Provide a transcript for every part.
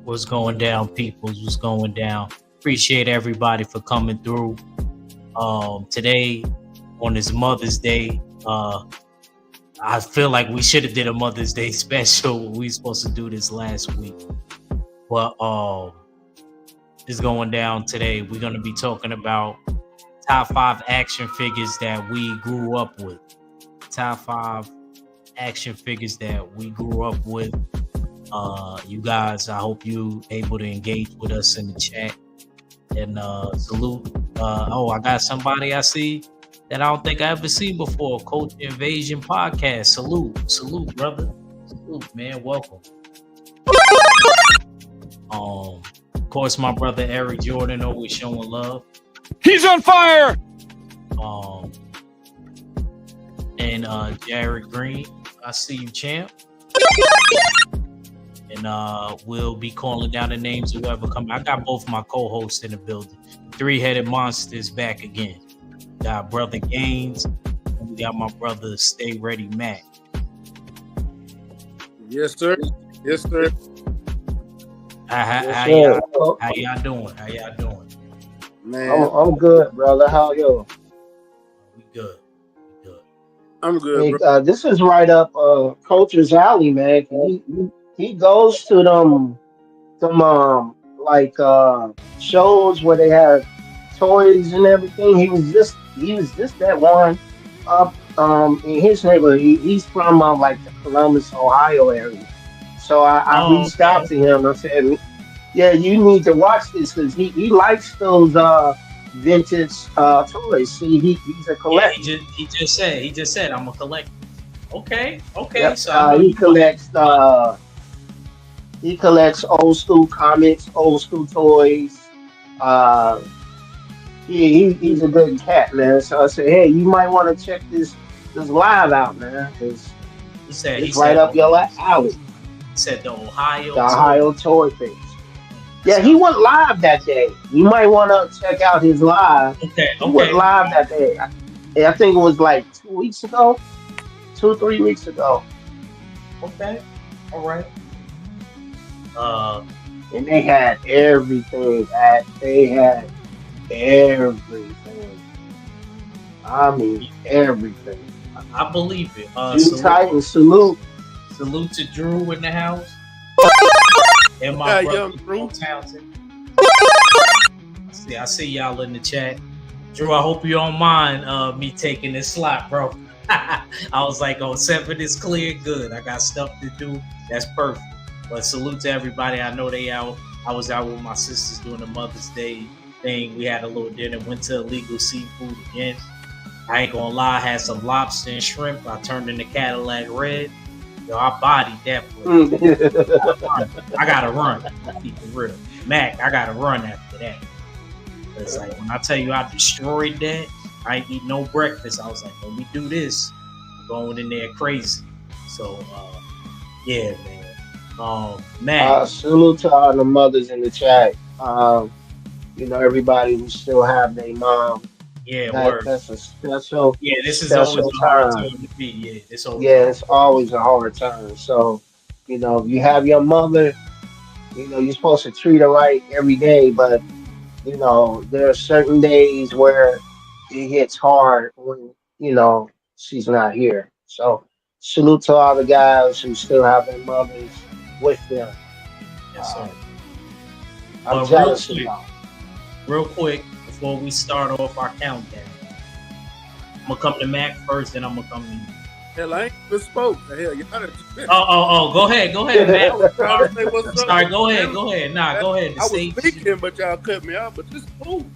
What's going down, peoples? What's going down? Appreciate everybody for coming through. Today, on this Mother's Day, I feel like we should have did a Mother's Day special. We were supposed to do this last week, but it's going down today. We're gonna be talking about top 5 action figures that we grew up with. Top 5 action figures that we grew up with. You guys, I hope you able to engage with us in the chat and salute. I got somebody I see that I don't think I ever seen before. Culture Invasion Podcast. Salute, brother. Salute, man. Welcome. Of course, my brother Eric Jordan always showing love. He's on fire. And Jared Green, I see you, champ. And we'll be calling down the names of whoever come. I got both my co-hosts in the building. Three-headed monsters back again. Got brother Gaines, and we got my brother Stay Ready Mac. Yes, sir. Yes, sir. How y'all doing? Man, I'm good, brother. How are you? We good. I'm good, Hey, bro. this is right up Coach's alley, man. He goes to them shows where they have toys and everything. He was just that one up in his neighborhood. He's from like the Columbus, Ohio area. So I reached out to him and I said, yeah, you need to watch this because he likes those vintage toys. See, he's a Yeah, collector. he just said I'm a collector. Okay. Yep. So I know He collects old school comics, old school toys. Uh, he's a good cat, man. So I said, hey, you might want to check this live out, man, because he said it's right up your alley. said the Ohio. The Ohio toy things. Yeah, he went live that day. You might want to check out his live. Okay. He went live that day. I think it was like 3 weeks ago. Okay. All right. And they had everything. They had everything. I mean, everything. I believe it. Salute. Salute to Drew in the house. And my Yeah, brother young Drew. Townsend. I see y'all in the chat. Drew, I hope you don't mind me taking this slot, bro. I was like, 7 is clear, good. I got stuff to do. That's perfect. But salute to everybody. I know they out. I was out with my sisters doing the Mother's Day thing. We had a little dinner, went to illegal seafood again. I ain't gonna lie, I had some lobster and shrimp. I turned into Cadillac Red. Yo, I bodied that place. I gotta run. Keep it real. Mac, I gotta run after that. It's like when I tell you I destroyed that, I ain't eat no breakfast. I was like, when we do this, I'm going in there crazy. So yeah, man. Mac. Salute to all the mothers in the chat. Everybody who still have their mom. Yeah, that's a special. Yeah, this is special always a hard time to be. Yeah, it's always a hard time. So, if you have your mother, you're supposed to treat her right every day. But there are certain days where it hits hard when she's not here. So, salute to all the guys who still have their mothers with them. Yes, sir. I'm jealous of y'all. Real quick, before we start off our countdown, I'm gonna come to Mac first, then I'm gonna come to you. Hell, I ain't even spoke. The hell, y'all done- Oh, go ahead, Mac. I was trying to say what's up. Sorry, go ahead. Nah, go ahead. I was speaking, but y'all cut me off. But this is cool.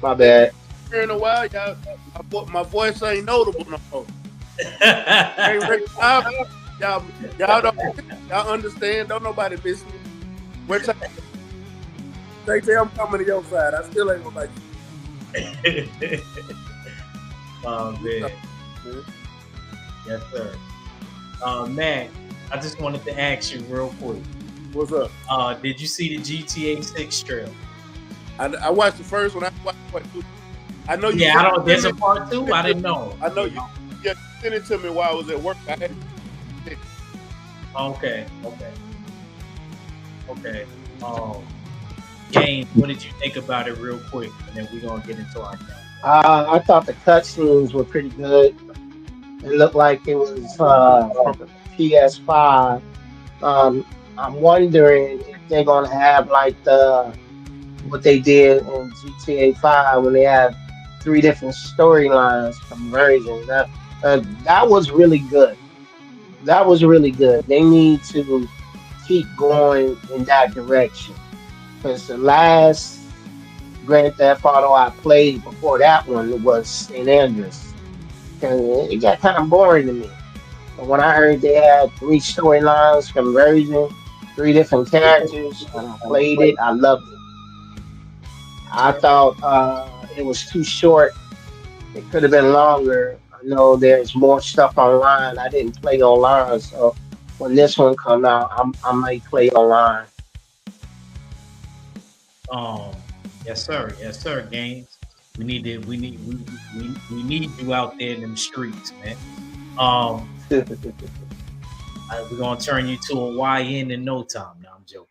My bad. Here in a while, my voice ain't notable no more. Ain't recognizable. Y'all understand? Don't nobody miss me. When they say I'm coming to your side, I still ain't gonna like you. Oh man. Yes, sir. Man, I just wanted to ask you real quick. What's up? Did you see the GTA 6 trailer? I watched the first one. I watched part 2. I know you. Yeah, there's a part 2. I didn't know. I know you. Yeah, sent it to me while I was at work. Okay. Okay. Game. What did you think about it, real quick, and then we're gonna get into our game. I thought the cutscenes were pretty good. It looked like it was from the PS5. I'm wondering if they're gonna have like the what they did in GTA 5 when they have three different storylines conversion. That was really good. That was really good. They need to keep going in that direction because the last Grand Theft Auto I played before that one was St. Andreas. And it got kind of boring to me. But when I heard they had three storylines conversion, three different characters, and I played it, I loved it. I thought it was too short. It could have been longer. I know there's more stuff online. I didn't play online, so when this one come out, I might play online. Um, yes, sir. Games. We need you out there in them streets, man. Um, we're gonna turn you to a YN in no time. No, I'm joking.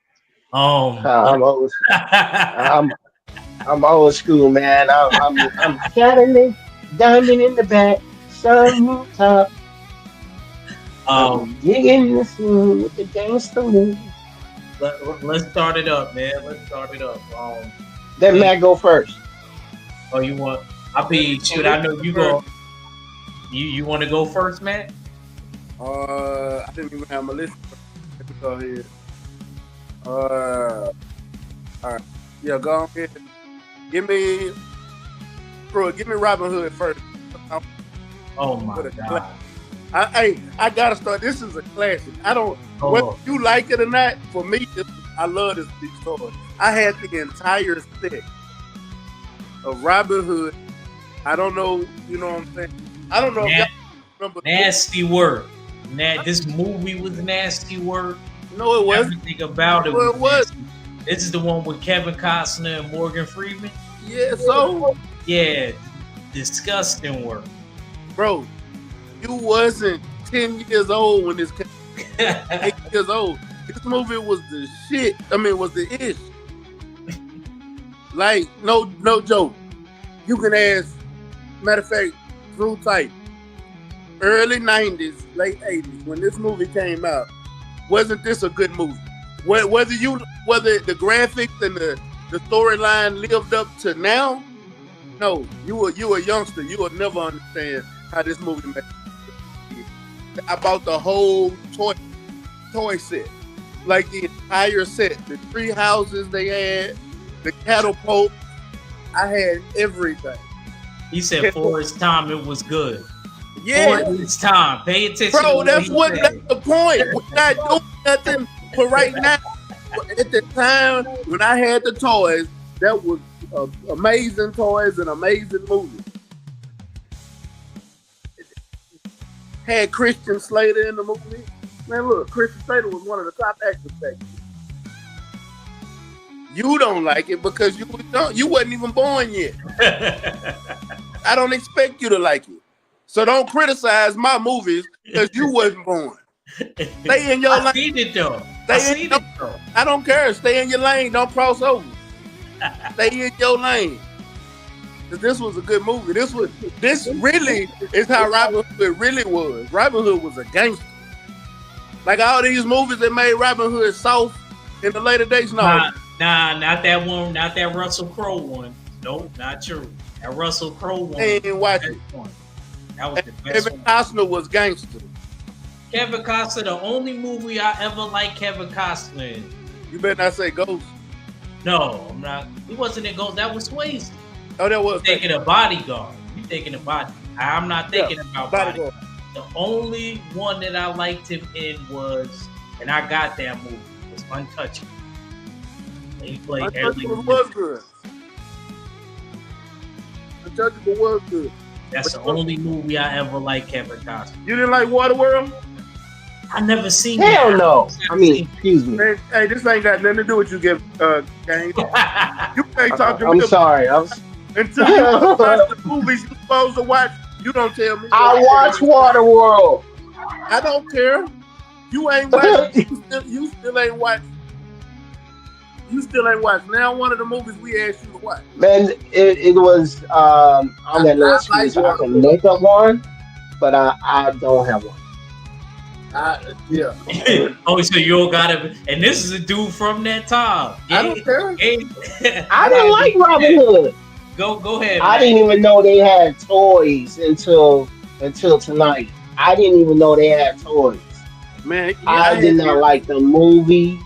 I'm old. I'm I'm old school, man. I'm Cadillac, diamond in the back, sun top. um, Digging the scene with the gangster lean. let's start it up, man. Let's start it up. Let Matt go first. Oh, you want? I'll be shoot. I know you go. You want to go first, Matt? I didn't even have my list. Let me go ahead. All right. Yeah, go ahead. Give me Robin Hood first. Oh my god! I gotta start. This is a classic. I don't whether you like it or not. For me, I love this big story. I had the entire set of Robin Hood. I don't know. You know what I'm saying? I don't know if y'all remember. Nasty work. This movie was nasty work. No, it wasn't. Everything about it. No, it was. This is the one with Kevin Costner and Morgan Freeman. Yeah. So. Yeah, disgusting work, bro. You wasn't 10 years old when this came. 8 years old. This movie was the shit. I mean, was the ish. Like, no joke. You can ask. Matter of fact, Drew Type. Early 90s, late 80s, when this movie came out, wasn't this a good movie? Whether the graphics and the storyline lived up to now, no, you a youngster. You will never understand how this movie made. I bought the whole toy set, like the entire set, the three houses they had, the catapult. I had everything. He said for his time it was good. Yeah, for its time. Pay attention. Bro, that's the point. We're not doing nothing for right now. At the time when I had the toys, that was amazing toys and amazing movies. Had Christian Slater in the movie. Man, look, Christian Slater was one of the top actors back then. You don't like it because you wasn't even born yet. I don't expect you to like it. So don't criticize my movies because you wasn't born. Stay in your lane. I seen it though. I don't care. Stay in your lane. Don't cross over. Stay in your lane. This was a good movie. This really is how Robin Hood really was. Robin Hood was a gangster. Like all these movies that made Robin Hood soft in the later days. No. Nah, not that one. Not that Russell Crowe one. Nope, not true. That Russell Crowe one. I ain't watch it. That was the best Kevin Costner was gangster. Kevin Costner, the only movie I ever liked Kevin Costner in. You better not say Ghost. No, I'm not. He wasn't in Ghost. That was Swayze. Oh, that was. You're thinking of Bodyguard. You thinking of Body. I'm not thinking about Bodyguard. The only one that I liked him in was, and I got that movie, was Untouchable. He played Untouchable was good. Untouchable was good. That's the only movie I ever liked Kevin Costner. You didn't like Waterworld? I never seen Hell no. I mean, excuse me. Man, hey, this ain't got nothing to do with you, Gang. You can't talk to me. I'm sorry. Until you watch the movies you're supposed to watch, you don't tell me. I watch Waterworld. I don't care. You ain't watching. You still ain't watching. You still ain't watched now one of the movies we asked you to watch. Man, it was on that I list. like I can make up one, but I don't have one. yeah. Oh, so you all got it. And this is a dude from that time. I don't care. I didn't like Robin Hood. Go ahead. I Man. didn't even know they had toys until tonight. I didn't even know they had toys. Man, yeah, I did not like the movie.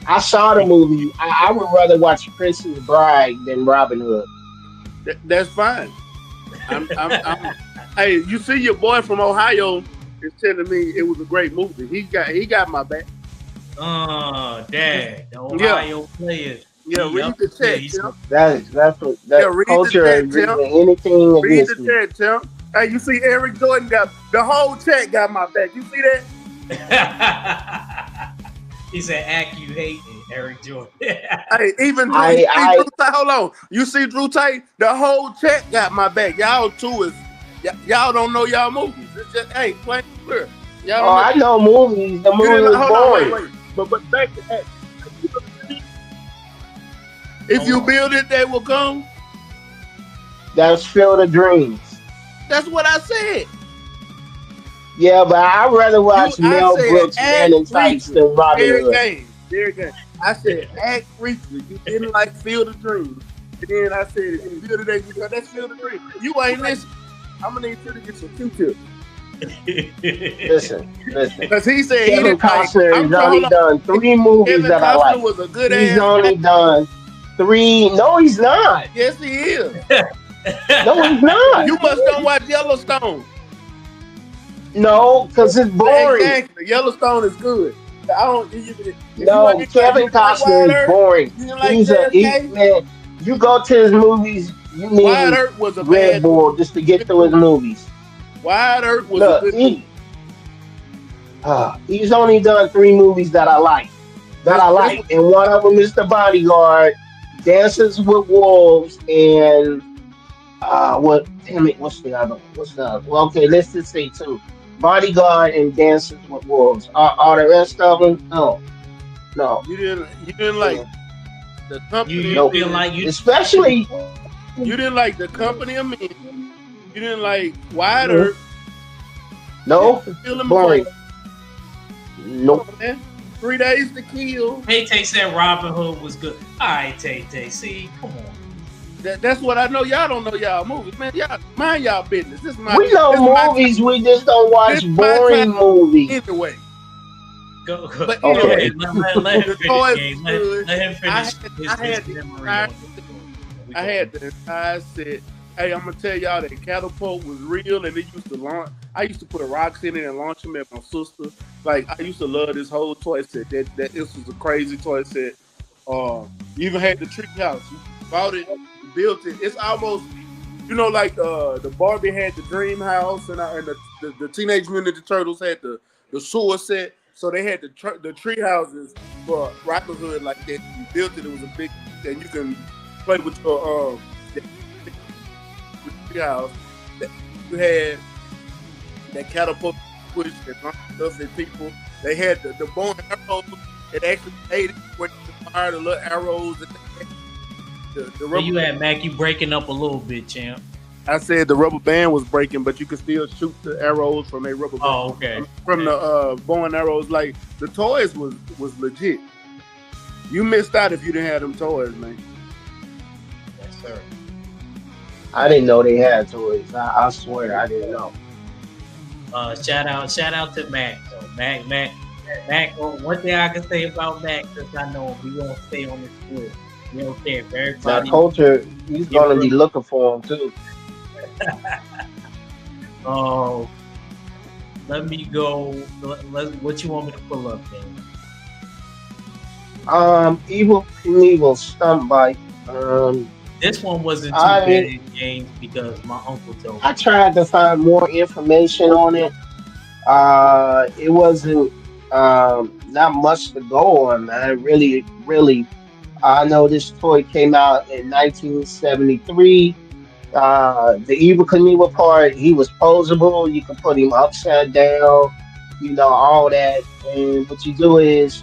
I saw the movie. I would rather watch Princess Bride than Robin Hood. That's fine. Hey, you see, your boy from Ohio is telling me it was a great movie. He got my back. Dad, the Ohio players. Yeah, read the text, Tim. That's culture and reading anything Read against the me. text, Tim. Hey, you see, Eric Jordan got the whole chat got my back. You see that? He said, "Act you hate it, Eric Jordan." Hey, even Drew, you see Drew Tate, hold on. You see Drew Tate? The whole chat got my back. Y'all too is y'all don't know y'all movies. It's just plain and clear. Y'all don't I know movies. The movie was boring. Wait. But back to that. If you build it, they will come. That's Field of Dreams. That's what I said. Yeah, but I'd rather watch Mel Brooks Man in Tights than Robin Hood. There again. I said act briefly. You didn't like Field of Dreams. And then I said if you build it, that's Field of Dreams. You ain't listening. I'm gonna need you to get some Q-tips. Listen. Because he said Kevin Costner has only done 3 movies that I like. Was a good he's only done 3. No, he's not. Yes, he is. No, he's not. You must don't watch Yellowstone. No, because it's boring. Exactly. Yellowstone is good. I don't. No, Kevin Costner is boring. Man. You go to his movies. You need Wide Earth was a Red Bull just to get through his movies. Wide Earth was a good movie. He's only done 3 movies that I like. And one of them is The Bodyguard, Dances with Wolves, and what's the other one? Well, okay, let's just say 2. Bodyguard and Dances with Wolves. Are the rest of them? No. You didn't like the company. You feel like you, especially. You didn't like The Company of Men. You didn't like Wide Earth. No, boring. Nope. 3 Days to Kill. Tay said Robin Hood was good. All right, Tay. See, come on. That's what I know. Y'all don't know y'all movies, man. Y'all mind y'all business. We know movies. We just don't watch boring movies. Anyway. Go. But okay. Let him finish. I had the entire set. Hey, I'm gonna tell y'all that catapult was real, and they used to launch. I used to put rocks in it and launch them at my sister. Like I used to love this whole toy set. That this was a crazy toy set. You even had the tree house. You bought it, built it. It's almost, like the Barbie had the dream house, and the Teenage Mutant Ninja Turtles had the sewer set. So they had the tree houses for Robin Hood like that. You built it. It was a big, and you can play with your tree house. You had that catapult push that stuff at people. They had the bow and arrows. It actually made it where you could fire the little arrows. Where you at, Mac? You breaking up a little bit, champ. I said the rubber band was breaking, but you could still shoot the arrows from a rubber band. Oh, okay. From the bow and arrows. Like, the toys was legit. You missed out if you didn't have them toys, man. Yes, sir. I didn't know they had toys. I swear I didn't know. Shout out to Mac. So Mac. One thing I can say about Mac, because I know we gonna stay on this field. We don't care if everybody. That culture, he's gonna be looking for him too. Oh, let me go. What you want me to pull up, then? Evil Knievel stunt bike. This one wasn't too bad in games because my uncle told me. I tried to find more information on it. It wasn't not much to go on, man. Really. I know this toy came out in 1973. The Evil Knievel part, he was posable. You can put him upside down, all that. And what you do is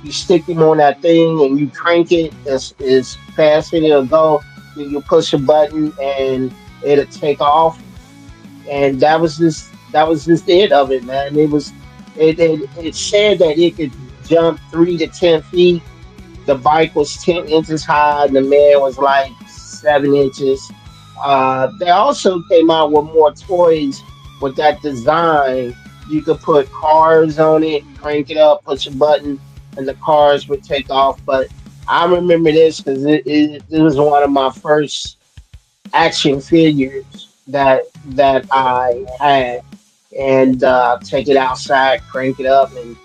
You stick him on that thing and you crank it as fast as it'll go. Then you push a button and it'll take off. And that was just it of it, man. It said that it could jump 3 to 10 feet. The bike was 10 inches high, and the man was like 7 inches. They also came out with more toys with that design. You could put cars on it, crank it up, push a button, and the cars would take off. But I remember this because it was one of my first action figures that I had, and take it outside, crank it up, and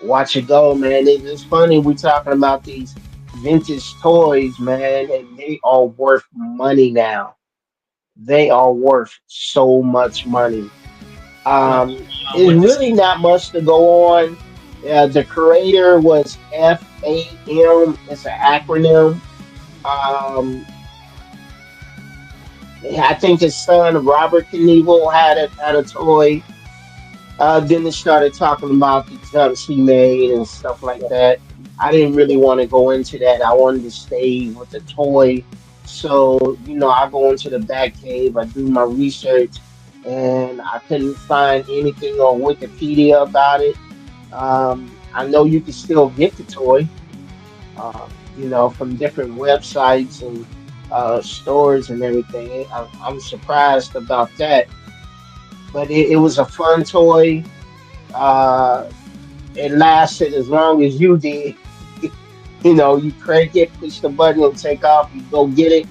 watch it go, man. It's funny we talking about these vintage toys, man, and they are worth money now. They are worth so much money. Uh, It's with this, really not much to go on. The creator was FAM. It's an acronym. Um, I think his son Robert Knievel had a toy. Then they started talking about the jumps he made and stuff like that. I didn't really want to go into that. I wanted to stay with the toy. So, I go into the back cave, I do my research, and I couldn't find anything on Wikipedia about it. I know you can still get the toy, from different websites and stores and everything. I'm surprised about that. But it was a fun toy. Uh, it lasted as long as you did. You crank it, push the button, and take off. You go get it.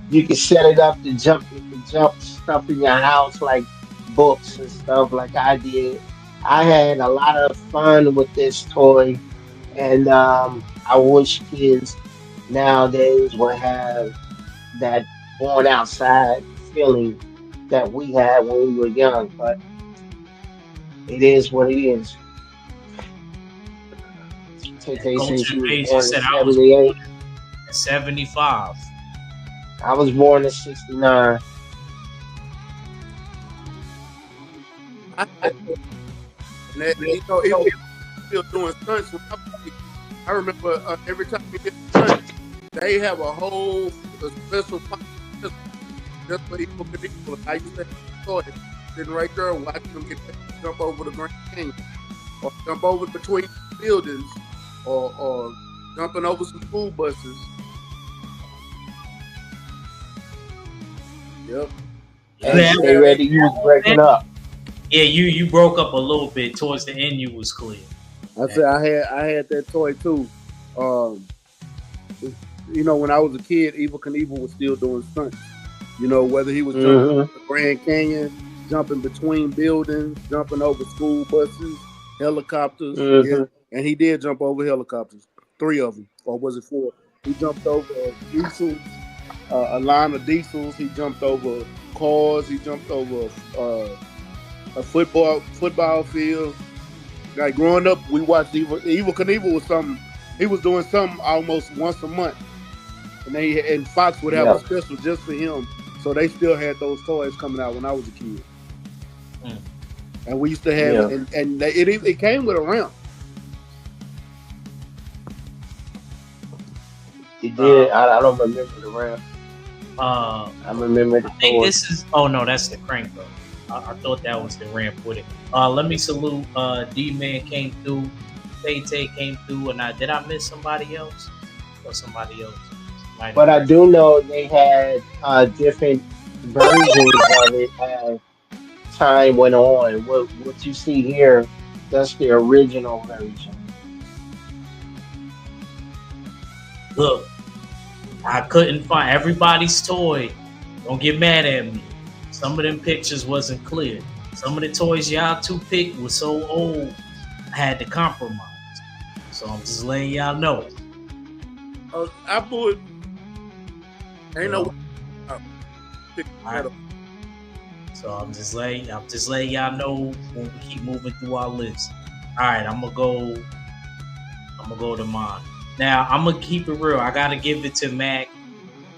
You can set it up to jump. You can jump stuff in your house like books and stuff like I did. I had a lot of fun with this toy, and I wish kids nowadays would have that going outside feeling that we had when we were young. But it is what it is. TK says culture she was base, you born in said I was '78. born in 75. I was born in '69. I had, and that, it was still doing stunts. I remember every time we did a stunt, they have a whole special fight just for Evil Knievel. I used to have a toy sitting right there and watching them get jump over the Grand Canyon or jump over between buildings or jumping over some school buses. Yep. Hey, Yeah, stay ready. You was breaking up. yeah, you broke up a little bit towards the end. You was clear. I said I had that toy too. Um, when I was a kid, Evil Knievel was still doing stunts. Whether he was jumping Hmm. over the Grand Canyon, jumping between buildings, jumping over school buses, helicopters. Yeah, Hmm. and he did jump over helicopters, 3 of them, or was it 4? He jumped over diesels, a line of diesels. He jumped over cars. He jumped over a football field. Like growing up, we watched Evil Knievel was something. He was doing something almost once a month, and Fox would have a Yeah. special just for him. So they still had those toys coming out when I was a kid, Mm. and we used to have, Yeah. it came with a ramp. You Uh, did. I don't remember the ramp. uh, I remember I the think toy. this is. Oh no, that's the crank though. I thought that was the ramp with it. Let me salute. D Man came through. Tay Tay came through, and did I miss somebody else or somebody else? Might But have. I do know they had different versions of it as time went on. What you see here, that's the original version. Look, I couldn't find everybody's toy. Don't get mad at me. Some of them pictures wasn't clear. Some of the toys y'all two picked was so old, I had to compromise. So I'm just letting y'all know. I put You ain't no know? pick All that right. up. So I'm just letting y'all know when we keep moving through our list. All right, I'm gonna go to mine. Now I'm gonna keep it real. I gotta give it to Mac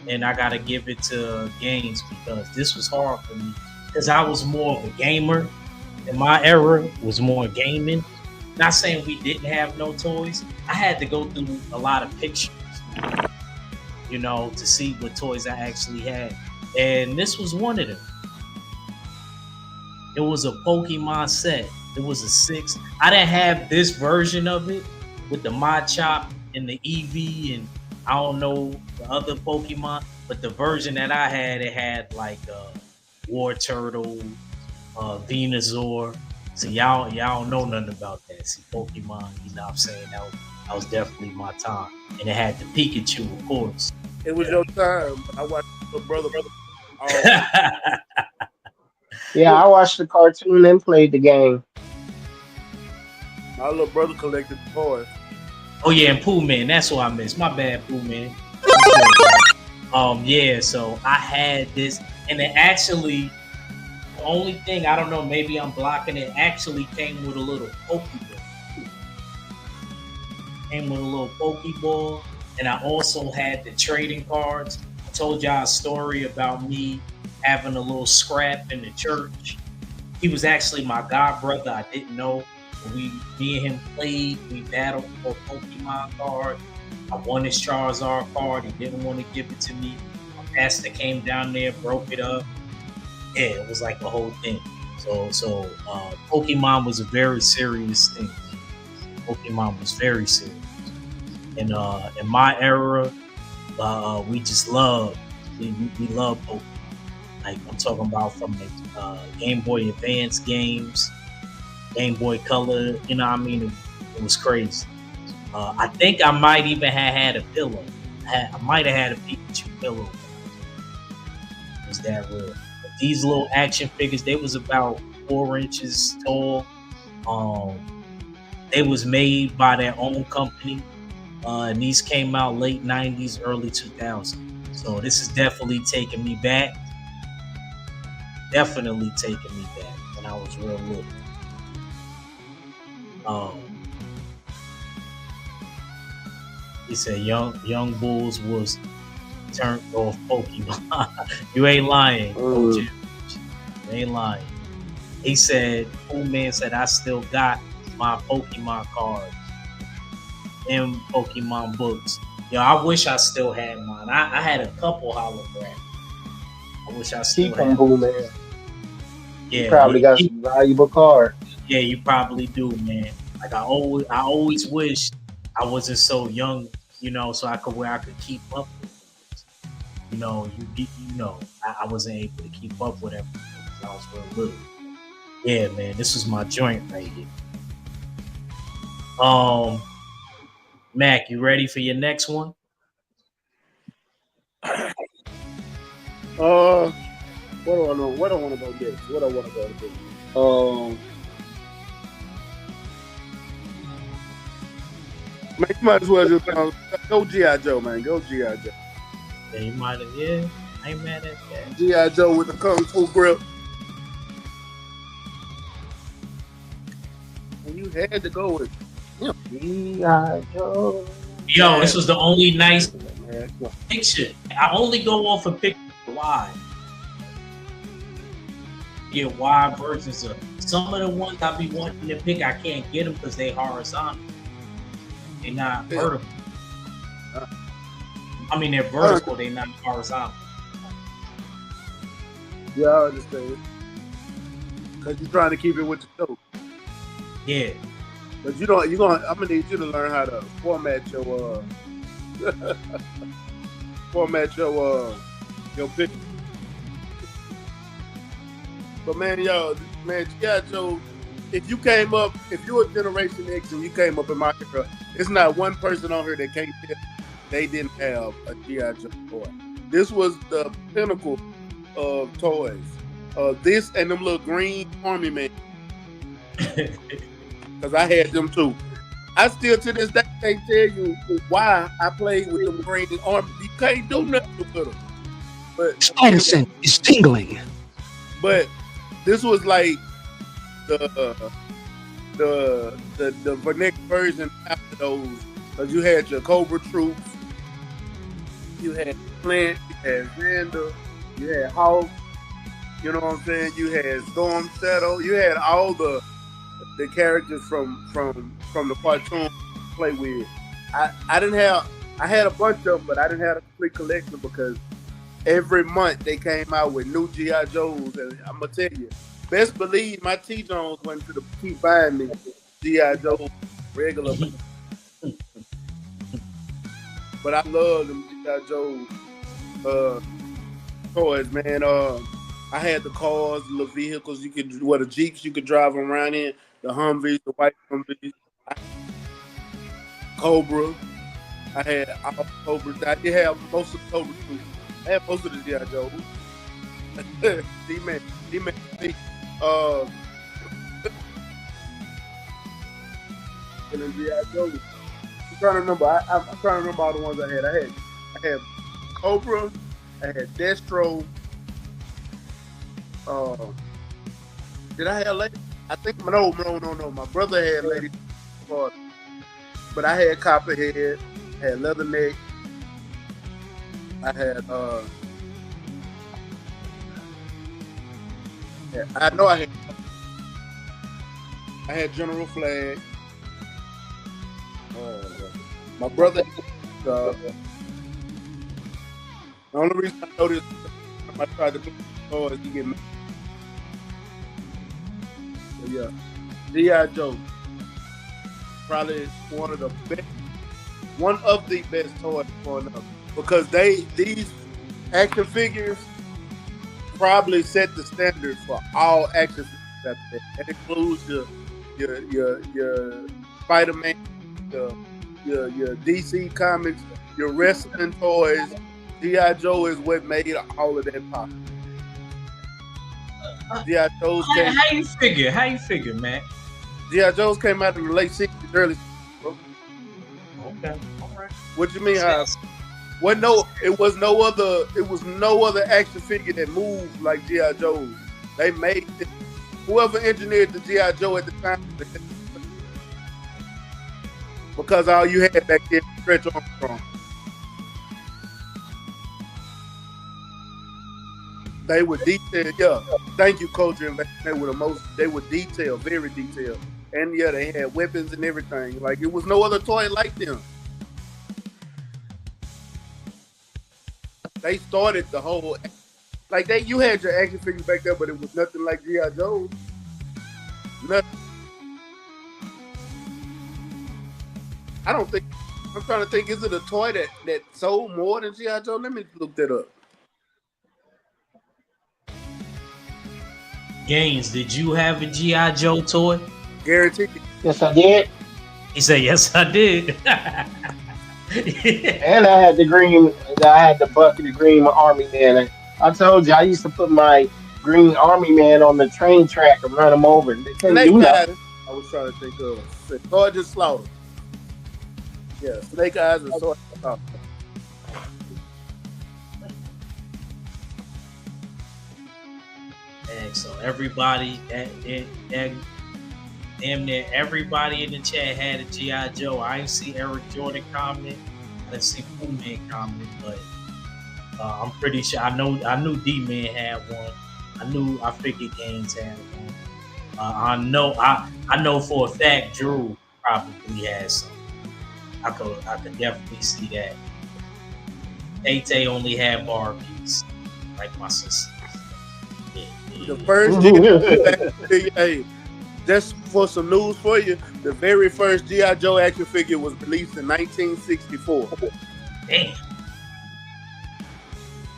and I gotta give it to Games because this was hard for me because I was more of a gamer. And my era was more gaming. not saying we didn't have no toys. I had to go through a lot of pictures, to see what toys I actually had. And this was one of them. It was a Pokemon set. It was a 6. I didn't have this version of it with the Machop and the Eevee and I don't know the other Pokemon, but the version that I had, it had like War Turtle, Venusaur. So y'all don't know nothing about that. See, Pokemon, you know what I'm saying? That was definitely my time. And it had the Pikachu, of course. It was your time. I watched your brother. Yeah, I watched the cartoon and played the game. My little brother collected toys. Oh yeah, and Pooh Man, that's what I missed. My bad, Pooh Man. Yeah, so I had this, and it actually, the only thing, I don't know, maybe I'm blocking it, actually came with a little Pokeball. Came with a little Pokeball, and I also had the trading cards. I told y'all a story about me having a little scrap in the church. He was actually my god brother. I didn't know. Me and him played. We battled for a Pokemon card. I won his Charizard card. He didn't want to give it to me. My pastor came down there, broke it up. Yeah, it was like a whole thing. So Pokemon was a very serious thing. Pokemon was very serious. And in my era, we just loved. We love Pokemon. Like I'm talking about from the Game Boy Advance games, Game Boy Color. You know what I mean? It was crazy. I think I might even have had a pillow. I might have had a Pikachu pillow. It was that real. But these little action figures, they was about 4 inches tall. They was made by their own company. And these came out late 90s, early 2000s. So this is definitely taking me back. Definitely taking me back when I was real little. He said young Bulls was turned off Pokemon. You ain't lying, Coach. You ain't lying. He said, old man said, I still got my Pokemon cards and Pokemon books. Yo, I wish I still had mine. I had a couple holograms. I wish I still Keep had them, Boo Man. Yeah, You probably got some valuable cards. Yeah, you probably do, man. Like I always wish I wasn't so young, so I could keep up with it. I wasn't able to keep up with everything because I was real little. Yeah, man, this was my joint right here. Mac, you ready for your next one? What do I know? What do I want to go get? What do I want to go get? Man, you might as well just go G.I. Joe, man. Go G.I. Joe. Yeah, you might have. Yeah, I ain't mad at that. G.I. Joe with the Kung Fu grip. And you had to go with G.I. Joe. Yo, this was the only nice picture. I only go off a picture live. Get wide versions of some of the ones I be wanting to pick. I can't get them because they horizontal. They're not vertical. I mean, they're vertical. They're not horizontal. Yeah, I understand. Because you're trying to keep it with the show. Yeah. But I'm gonna need you to learn how to format your picture. But man, G.I. Joe, if you're a Generation X and you came up in my era, it's not one person on here that can't tell they didn't have a G.I. Joe toy. This was the pinnacle of toys. This and them little green army men. Because I had them too. I still to this day can't tell you why I played with them green army. You can't do nothing with them. But Spider sense is tingling. But this was like the next version after those, because you had your Cobra Troops, you had Flint, you had Xander, you had Hawk, you know what I'm saying? You had Storm Shadow, you had all the the characters from the cartoon to play with. I didn't have I had a bunch of them, but I didn't have a complete collection because every month they came out with new GI Joes, and I'm gonna tell you, best believe my T Jones went to the keep buying me GI Joe regular, but I love them GI Joe uh, toys, man. I had the cars, the little vehicles you could, the Jeeps you could drive around in, the Humvees, the white Humvees, Cobra. I had all Cobras. I did have most of the Cobra too. I had most of the GI Joe. D-Man, D-Man, me. Uh, and then GI Joe. I'm trying to remember. I'm trying to remember all the ones I had. I had Cobra. I had Destro. Uh, did I have Lady? I think no. My brother had Lady, but I had Copperhead. I had Leatherneck. I had I know I had General Flag. My brother. The only reason I know this is I tried to put the toys to get me. But yeah, G.I. Joe, probably one of the best toys growing up because these action figures probably set the standard for all action figures out there. That includes your Spider-Man, your DC comics, your wrestling toys. G.I. Joe is what made all of that possible. G.I. Joe's came. How you figure, man? G.I. Joe's came out in the late 60s, early 60s, bro. Okay, all right. What you mean? It was no other action figure that moved like G.I. Joe. They made it. Whoever engineered the G.I. Joe at the time, because all you had back then was Stretch Armstrong. They were detailed, yeah. Thank you, Culture Invasion. They were detailed, very detailed. And yeah, they had weapons and everything. Like it was no other toy like them. They started the whole you had your action figures back there, but it was nothing like G.I. Joe. Nothing. I don't think I'm trying to think, is it a toy that sold more than G.I. Joe? Let me look that up. Gaines, did you have a G.I. Joe toy? Guaranteed. Yes, I did. He said, yes, I did. And I had the bucket of green Army Man. I told you I used to put my green Army Man on the train track and run him over. They couldn't Snake do Eyes. nothing. I was trying to think of Sergeant Slaughter. Yeah, Snake Eyes and Sergeant Slaughter. And so everybody, damn near everybody in the chat had a G.I. Joe. I didn't see Eric Jordan comment. I didn't see Pooh Man comment, but I'm pretty sure I knew D-Man had one. I figured Gaines had one. I know for a fact Drew probably has some. I could definitely see that. Tay only had Barbies, like my sister. The first hey, just for some news for you, the very first G.I. Joe action figure was released in 1964. Damn.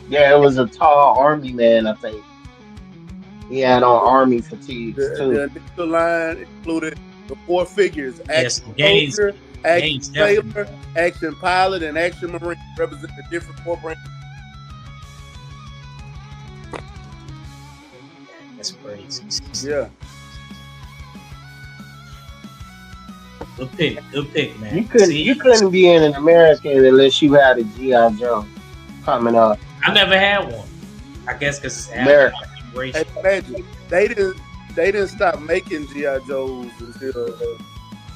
Yeah, it was a tall Army Man, I think. He had on Army fatigues too. The initial line included the four figures: Yes, Action Gaines, Soldier, Action Gaines, Sailor, definitely. Action Pilot, and Action Marine, represent the different four branches. That's crazy. Yeah. Good pick, man. You couldn't be an American unless you had a G.I. Joe coming up. I never had one. I guess because it's America. Hey, imagine they didn't stop making G.I. Joes until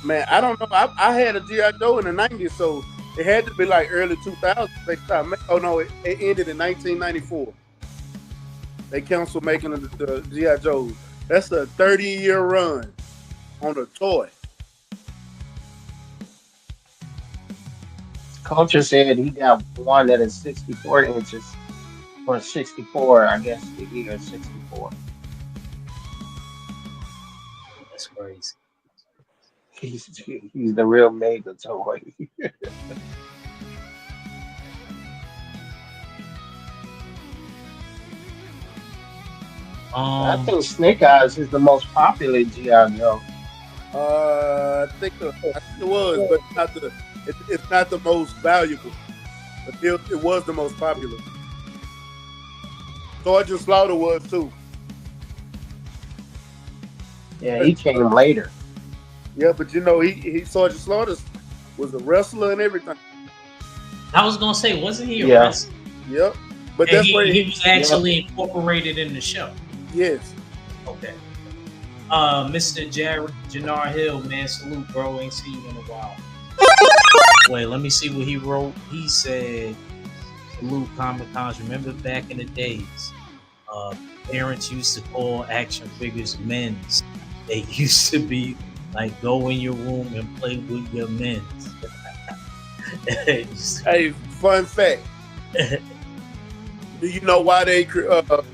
man, I don't know. I had a G.I. Joe in the 90s, so it had to be like early 2000s. They stopped making. Oh no, it ended in 1994. They canceled making the G.I. Joes. That's a 30-year run. on a toy. Culture said he got one that is 64 inches or 64, I guess the year 64. That's crazy. He's the real mega toy. I Um, think Snake Eyes is the most popular GI Joe. I think it was, but it's not the most valuable. But it was the most popular. Sergeant Slaughter was too. Yeah, he came later. Yeah, but he Sergeant Slaughter was a wrestler and everything. I was gonna say, wasn't he a Yeah, wrestler? Yep. But And that's he, where he was yep. actually incorporated in the show. yes. Okay. Mr. Jannar Hill, man, salute, bro. Ain't seen you in a while. Wait, let me see what he wrote. He said, salute Comic Cons. Remember back in the days, uh, parents used to call action figures men's. They used to be like, go in your room and play with your men's. Hey, fun fact. Do you know why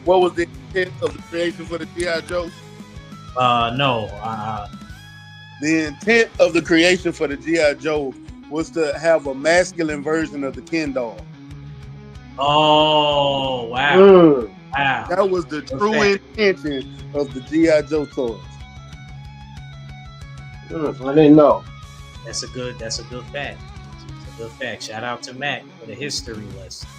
what was the intent of the creation for the GI Joe? No. The intent of the creation for the GI Joe was to have a masculine version of the Ken doll. Oh, wow. Mm, Wow. That was the true Okay. intention of the GI Joe toys. I didn't know. That's a good fact. It's a good fact. Shout out to Mac for the history lesson.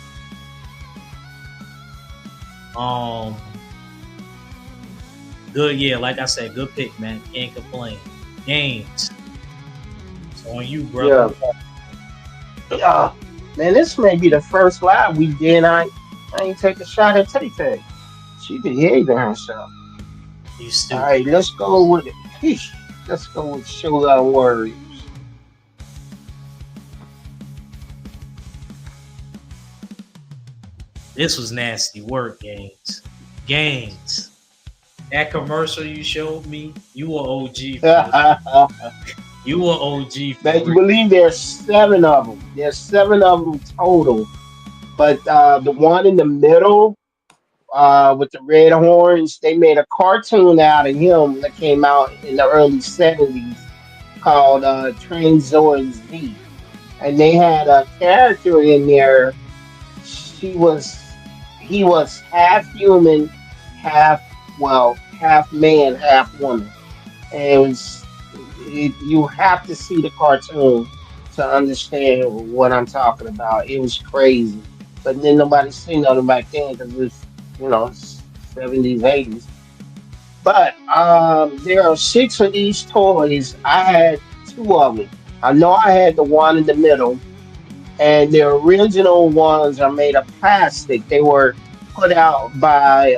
Um, good, yeah, like I said, good pick, man. Can't complain. Games. It's on you, brother. Yeah, yeah. Man, this may be the first live we did. I ain't take a shot at Tay Tay. She behaving herself. You All stupid. right, let's go with it. Sheesh. Let's go with Showdown Warriors. This was nasty work, games. Games. That commercial you showed me, you were OG for real. You were OG for Man, you real. believe there's seven of them. There's seven of them total. But the one in the middle, with the red horns, they made a cartoon out of him that came out in the early 70s called Transoid Z. And they had a character in there. She was, he was half human, half, well, half man, half woman. And you have to see the cartoon to understand what I'm talking about. It was crazy, but then nobody seen nothing back then because it's, 70s, 80s. But there are six of these toys. I had two of them. I know I had the one in the middle, and the original ones are made of plastic. They were put out by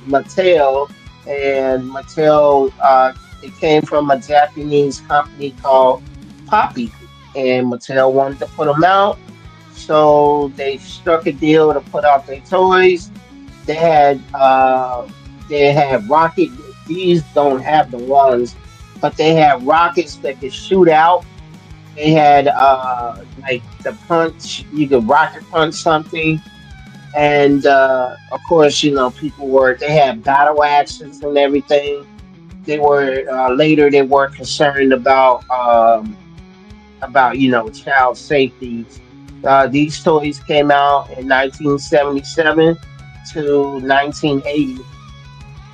Mattel, and Mattel, it came from a Japanese company called Poppy, and Mattel wanted to put them out, so they struck a deal to put out their toys. They had rocket. These don't have the ones, but they had rockets that could shoot out. They had like the punch, you could rocket punch something. And of course, people were, they had battle axes and everything. They were later they were concerned about child safety. These toys came out in 1977 to 1980,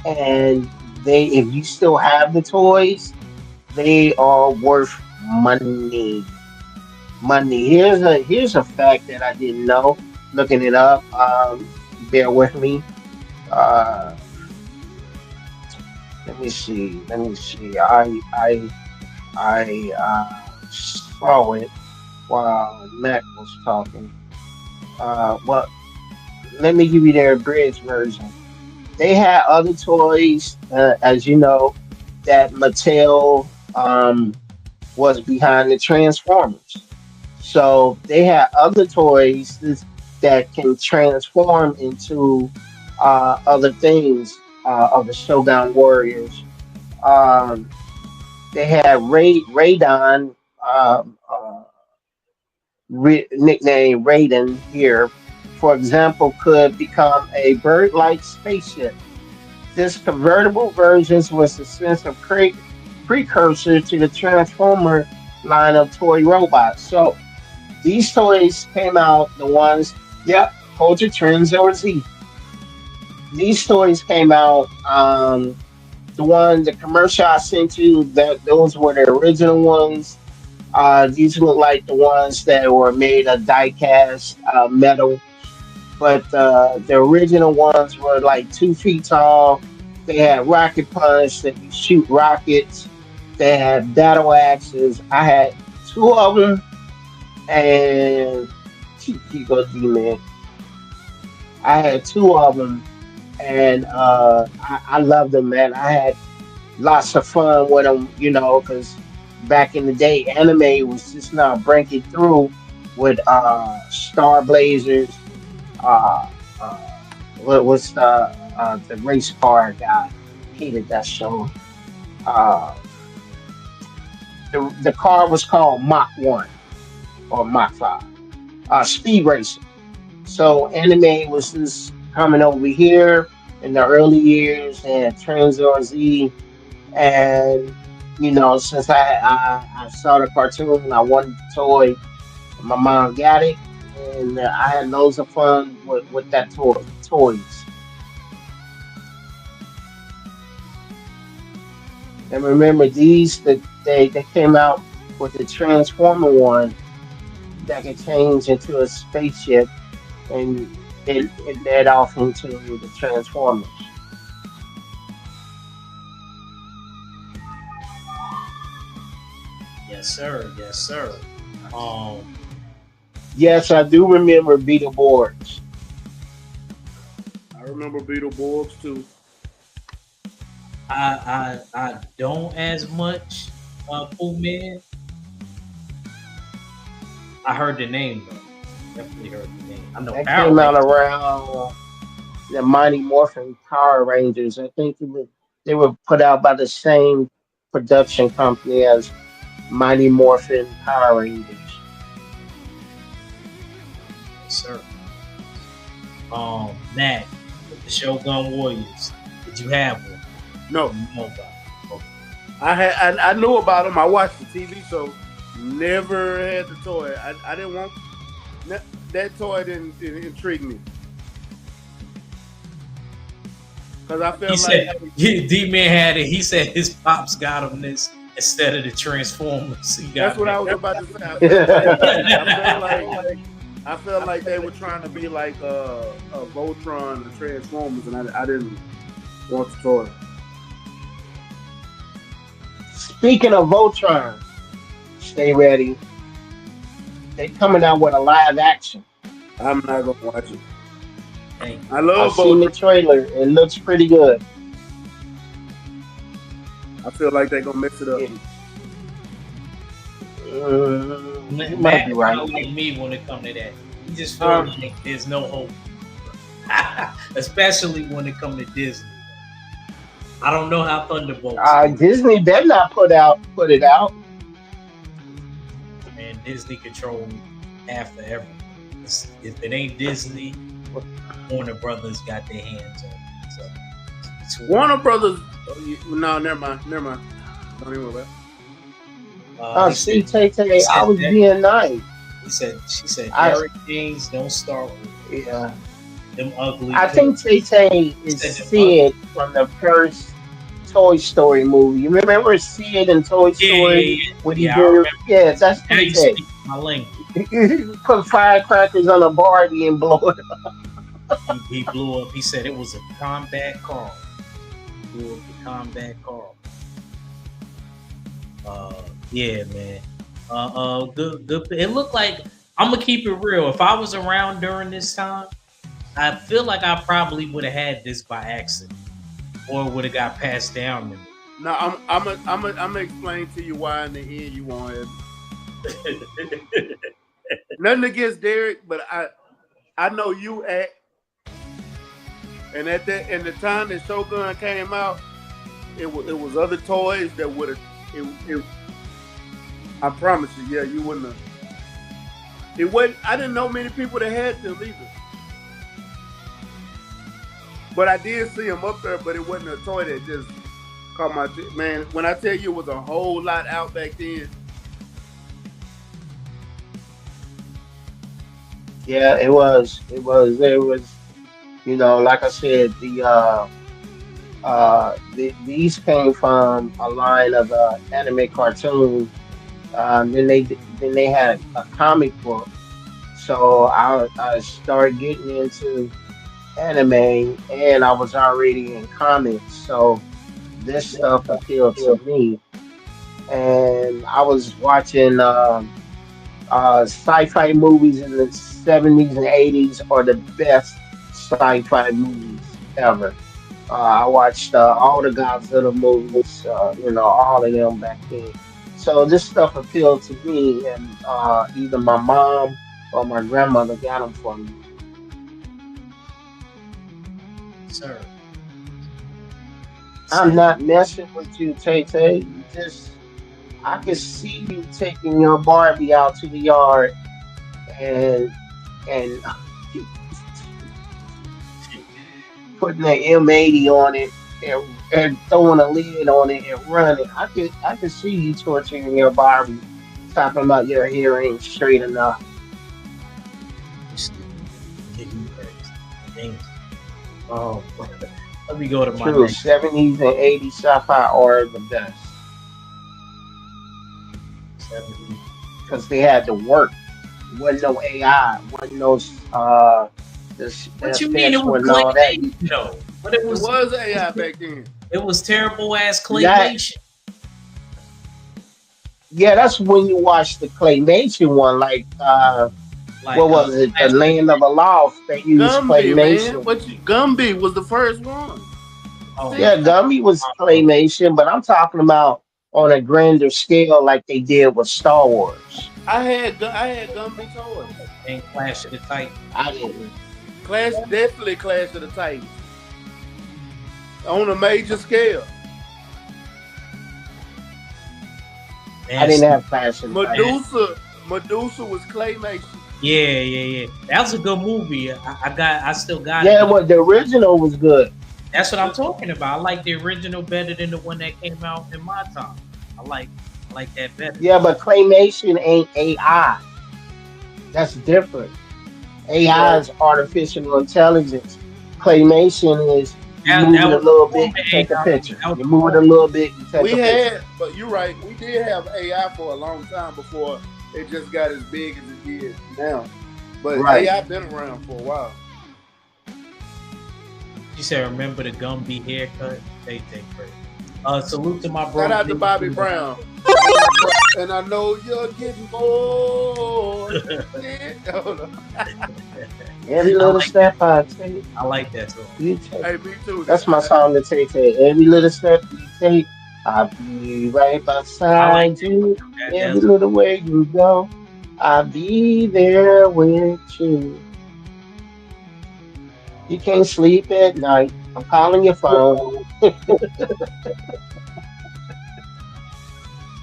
and they, if you still have the toys, they are worth money. Money. Here's a fact that I didn't know. Looking it up. Bear with me. Uh, let me see. Let me see. I saw it while Mac was talking. Well, let me give you their abridged version. They had other toys, as you know, that Mattel was behind the Transformers. So they had other toys that can transform into other things of the Shogun Warriors. Um, They had Radon, nicknamed Raiden here, for example, could become a bird-like spaceship. This convertible versions was the sense of precursor to the Transformer line of toy robots. So these toys came out, the ones, yep, hold your trends over Z. These toys came out, the commercial I sent you, that those were the original ones. These look like the ones that were made of die-cast metal, but the original ones were like 2 feet tall. They had rocket punch that you shoot rockets. They had battle axes. I had two of them, and keep go D-Man. I had two of them, and I loved them, man. I had lots of fun with them, because back in the day, anime was just not breaking through with Star Blazers. Uh, uh, what was the race car guy? Hated that show. Uh, the car was called Mach 1 or Mach 5. Speed Racer. So anime was just coming over here in the early years, and Trans Z. And since I saw the cartoon, I wanted the toy. My mom got it, and I had loads of fun with that toys. And remember, these that they came out with the Transformer one that could change into a spaceship, and it led off into the Transformers. Yes, sir. Yes, sir. Um, Yes, I do remember Beetleborgs. I remember Beetleborgs too. I don't as much. Cool Man. I heard the name though. Definitely heard the name. I know That Power came out Rangers. around the Mighty Morphin Power Rangers. I think they were put out by the same production company as Mighty Morphin Power Rangers. Yes, sir. Matt, with the Shogun Warriors. Did you have one? No, You know about it. Okay. I knew about them. I watched the TV show. Never had the toy. I didn't want that toy. Didn't intrigue me because I He felt like said D Man had it. He said his pops got him this instead of the Transformers. He that's got what me. I was about to say. I felt like they were trying to be like a Voltron and Transformers, and I didn't want the toy. Speaking of Voltron, stay ready. They coming out with a live action. I'm not gonna watch it. Thank you. I I've love seen the Voltron. trailer. It looks pretty good. I feel like they're gonna mix it up. You might Matt be is right. not like me when it comes to that. He just feels like there's no hope. Especially when it comes to Disney. I don't know how Thunderbolts Disney better not put it out. and Disney control half of everything. If it ain't Disney, Warner Brothers got their hands on it. So it's Warner Brothers. No, never mind. Don't even worry about he See, said, Tay he Tay, I said was that being nice. she said I Derek James don't start with yeah. them ugly I think toys. Tay Tay He is said them ugly. Sid from the first Toy Story movie. You remember Sid in Toy Story? When he Yeah, I did, remember. yeah, that's Now Tay you Tay. speak my language. He put firecrackers on a Barbie and blow it up. He blew up. He said it was a combat car. Blew up the combat car. Yeah, man. Good. It looked like I'm gonna keep it real. If I was around during this time, I feel like I probably would have had this by accident, or would have got passed down to me. No, I'm gonna explain to you why in the end you won't have nothing against Derek, but I know you act, and at the time that Shogun came out, it was other toys that would have it I promise you, yeah, you wouldn't have. It wasn't. I didn't know many people that had them either. But I did see them up there. But it wasn't a toy that just caught my man. When I tell you, it was a whole lot out back then. Yeah, it was. It was. It was. You know, like I said, these came from a line of anime cartoon. Then they had a comic book. So I started getting into anime, and I was already in comics. So this stuff appealed to me, and I was watching. Sci-fi movies in the 70s and 80s are the best sci-fi movies ever. I watched all the Godzilla movies, all of them back then. So this stuff appealed to me, and either my mom or my grandmother got them for me. Sir. I'm not messing with you, Tay Tay. You just, I can see you taking your Barbie out to the yard and putting the M80 on it and throwing a lid on it and running. I could see you torturing your Barbie, talking about your hair ain't straight enough. Thanks. Oh, let me go to my True, next. 70s and 80s sci-fi are the best 70. because they had to work. Wasn't no AI, wasn't no the What you mean? It effects was wasn't all that. claymation though. But it It was was AI back then. it was terrible ass That claymation. yeah, that's when you watch the claymation one, like what Like was it? The Clash of the Land of the Lost. They used Gumby, man. claymation. What you Gumby was the first one. Oh See, Yeah, Gumby was claymation, but I'm talking about on a grander scale, like they did with Star Wars. I had Gumby toys. and Clash of the Titans. I didn't. Clash of the Titans on a major scale. I didn't have Clash of the Titans. Medusa was claymation. Yeah. That was a good movie. I still got Yeah, it. well, the original was good. That's what I'm talking about. I like the original better than the one that came out in my time. I like that better. Yeah, but claymation ain't AI. That's different. You AI right. is artificial intelligence. Claymation is you That, move that it a was little before bit, you the take a AI. picture. That was You move it before. a little bit, you take We a picture. had, but you're right. We did have AI for a long time before it just got as big as it did now. But Right. AI been around for a while. She said, "Remember the Gumby haircut? They take great." Salute to my bro. Shout out to Bobby Brown. And I know you're getting bored. Yeah. Hold on. Every I little like step I take, I like that song. you take. Hey, me too. That's my song to take. Every little step you take, I'll be right I like beside you. that. Every little way you go, I'll be there with you. You can't sleep at night. I'm calling your phone.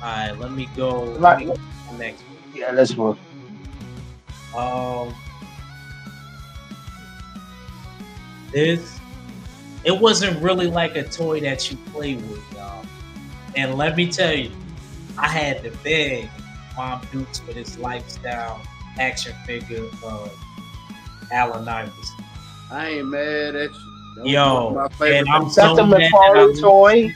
All right, let me go. Let Like, me go to the next yeah, let's move. one. This it wasn't really like a toy that you play with, y'all. And let me tell you, I had to beg Mom Dukes for this lifestyle action figure of Allen Iverson. I ain't mad at you. That was Yo, my favorite. and I'm Is that so the mad that I McFarlane missed toy?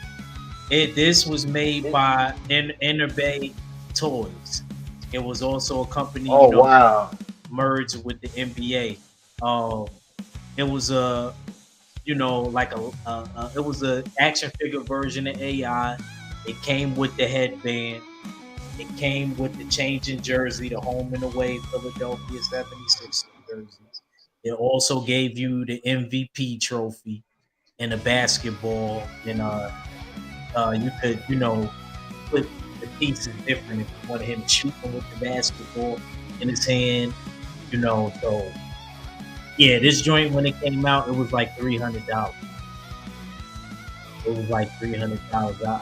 it. This was made by Inner Bay Toys. It was also a company, Oh wow! merged with the NBA. Um, it was a, like it was a action figure version of AI. It came with the headband. It came with the changing jersey, the home and away Philadelphia 76 jerseys. It also gave you the MVP trophy and a basketball, and you could, put the pieces different if you wanted him shooting with the basketball in his hand, So yeah, this joint when it came out, it was like $300. It was like $300.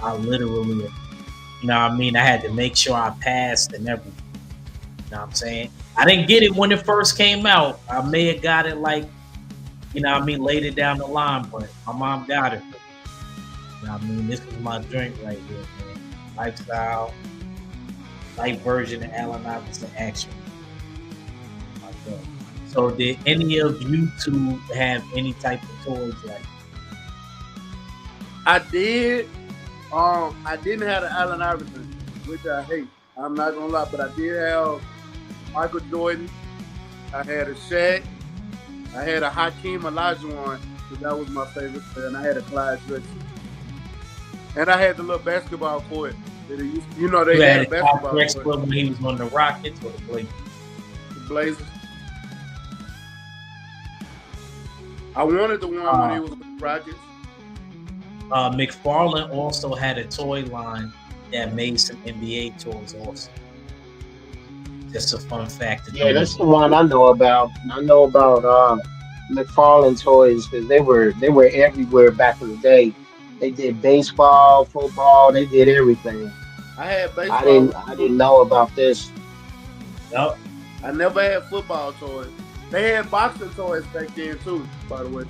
I literally, You know what I mean? I had to make sure I passed and everything. You know what I'm saying? I didn't get it when it first came out. I may have got it like, you know what I mean, later down the line, but my mom got it. You know what I mean? This is my drink right here, man. Lifestyle, light version of Allen Iverson action. So did any of you two have any type of toys like that? I did. I didn't have the Allen Iverson, which I hate. I'm not gonna lie, but I did have Michael Jordan. I had a Shaq. I had a Hakeem Olajuwon, because that was my favorite player, and I had a Clyde Drexler. And I had the little basketball court that they used. You know, they had a basketball court when he was on the Rockets or the Blazers. The Blazers. I wanted the one when he was with the Rockets. McFarlane also had a toy line that made some NBA toys also. Just a fun fact. Yeah, that's the one I know about. I know about McFarlane toys because they were everywhere back in the day. They did baseball, football, they did everything. I had baseball. I didn't know about this. Nope. I never had football toys. They had boxing toys back then too, by the way.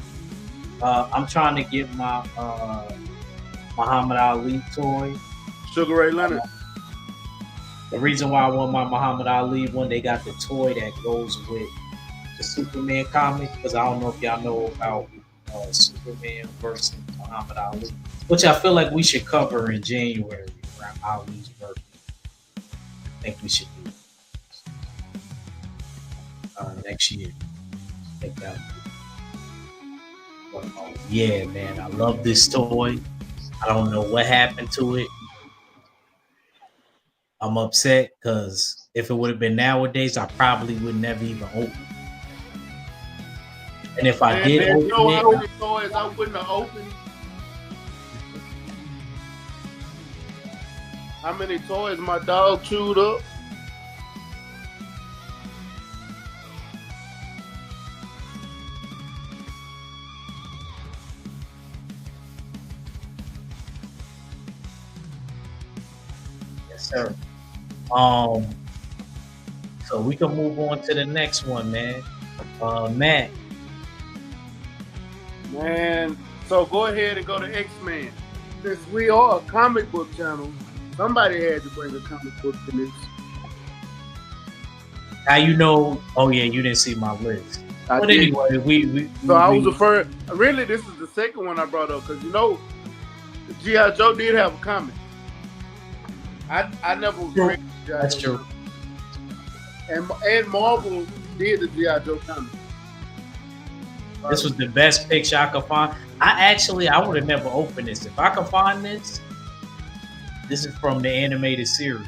I'm trying to get my Muhammad Ali toy. Sugar Ray Leonard. The reason why I want my Muhammad Ali one, they got the toy that goes with the Superman comic, because I don't know if y'all know about Superman versus Muhammad Ali, which I feel like we should cover in January around Ali's birthday. I think we should do next year. Take that. But, yeah, man, I love this toy. I don't know what happened to it. I'm upset because if it would have been nowadays, I probably would never even open it. And if I did open how it, many toys I wouldn't have opened. How many toys my dog chewed up? yes, sir. So we can move on to the next one, man. Matt. Man, so go ahead and go to X-Men. Since we are a comic book channel, somebody had to bring a comic book to this. How you know? Oh yeah, you didn't see my list. But anyway, we I was the first. Really, this is the second one I brought up because G.I. Joe did have a comic. I never read G.I. That's Joe true. comic. And Marvel did the G.I. Joe comic. This was the best picture I could find. I would have never opened this. If I could find this, this is from the animated series.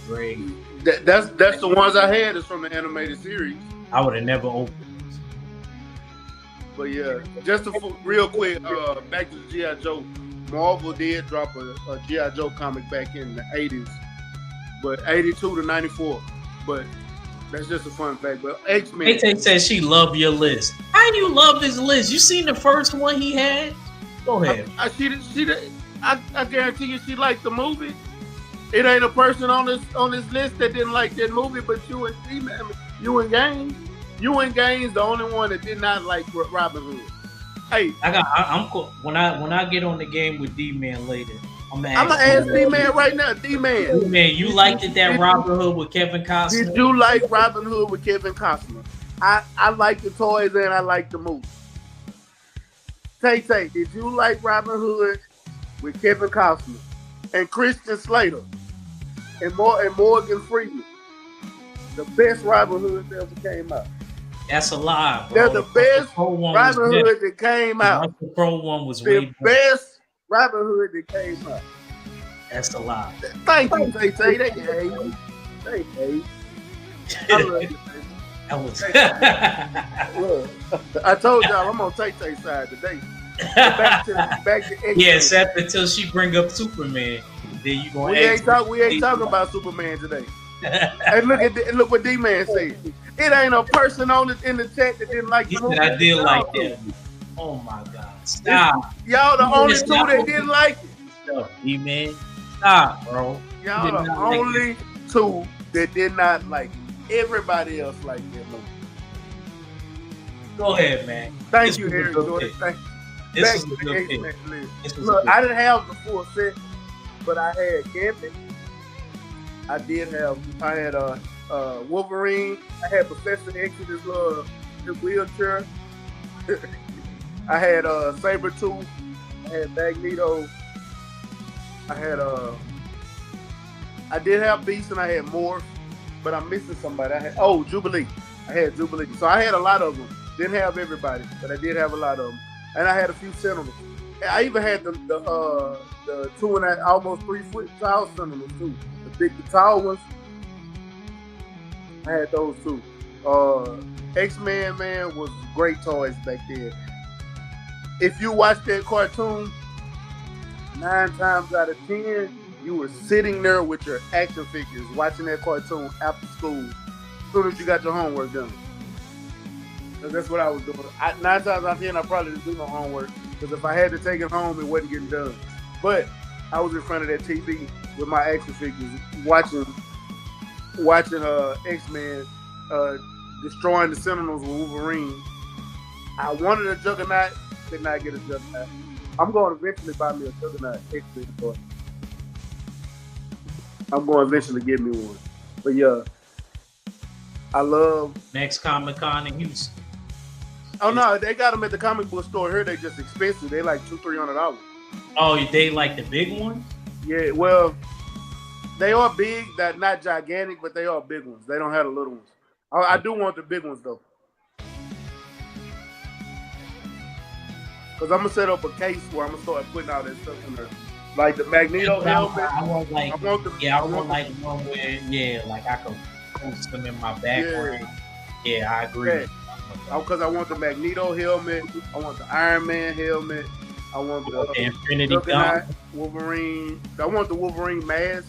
Great. That's the ones I had is from the animated series. I would have never opened this. But yeah, just real quick, back to the G.I. Joe. Marvel did drop a G.I. Joe comic back in the 80s, but 82 to 94. But that's just a fun fact. But X-Men. Tay says she loved your list. How do you love this list? You seen the first one he had? Go ahead. I guarantee you she liked the movie. It ain't a person on this list that didn't like that movie, but you and Gaines. You and Gaines, the only one that did not like Robin Hood. Hey, I'm cool. When I get on the game with D-Man later, I'm gonna ask D-Man right now. D-Man. D-Man, you liked it that Robin Hood with Kevin Costner? Did you like Robin Hood with Kevin Costner? I like the toys and I like the movie. Tay, did you like Robin Hood with Kevin Costner and Christian Slater and Morgan Freeman? The best Robin Hood that ever came out. That's a lie, bro. They're the best Robin Hood that came out. The Pro one was the best Robin Hood that came out. That's a lie. Thank you, Tay. Thank you. I love you, Look, I told y'all I'm on Tay side today. Back to X-Men. Yeah, except until she bring up Superman. Then you gonna we ain't talking about Superman today. Hey, look what D-Man said. It ain't a person in the chat that didn't like the movie. I did like that. Oh my God! Stop. Y'all the only two that didn't like it. Stop, D-Man. Stop, bro. You Y'all did the not like that. only two that did not like everybody else like that movie. Go ahead, man. Thank This you, was a Eric good Jordan. pick. Thank This Back was to a the good pick. X-Men list. This was a Look, good I didn't have the full set, but I had Gambit. I had Wolverine. I had Professor X in his wheelchair. I had Sabretooth. I had Magneto. I had I did have Beast and I had Morph, but I'm missing somebody. Jubilee. I had Jubilee. So I had a lot of them. Didn't have everybody, but I did have a lot of them. And I had a few Sentinels. I even had the 2.5, almost 3 foot tall Sentinels too. The tall ones. I had those too. X-Men, man, was great toys back then. If you watch that cartoon, 9 times out of 10, you were sitting there with your action figures watching that cartoon after school as soon as you got your homework done. So that's what I was doing. 9 times out of 10, I probably didn't do no homework because if I had to take it home, it wasn't getting done. But I was in front of that TV with my action figures watching X-Men destroying the Sentinels with Wolverine. I wanted a Juggernaut, did not get a Juggernaut. I'm going to eventually buy me a Juggernaut X-Men toy. I'm going to eventually get me one. But yeah, I love. Next Comic Con in Houston. Oh no, they got them at the comic book store here. They just expensive. They like $200-$300. Oh, they like the big one? Yeah, well, they are big. That not gigantic, but they are big ones. They don't have the little ones. I do want the big ones though, because I'm gonna set up a case where I'm gonna start putting all that stuff in there, like the Magneto helmet. I want like I want one where like I can post them in my background. Yeah, I agree. Yeah. Because I want the Magneto helmet, I want the Iron Man helmet, I want the Infinity Gun, Wolverine. I want the Wolverine mask,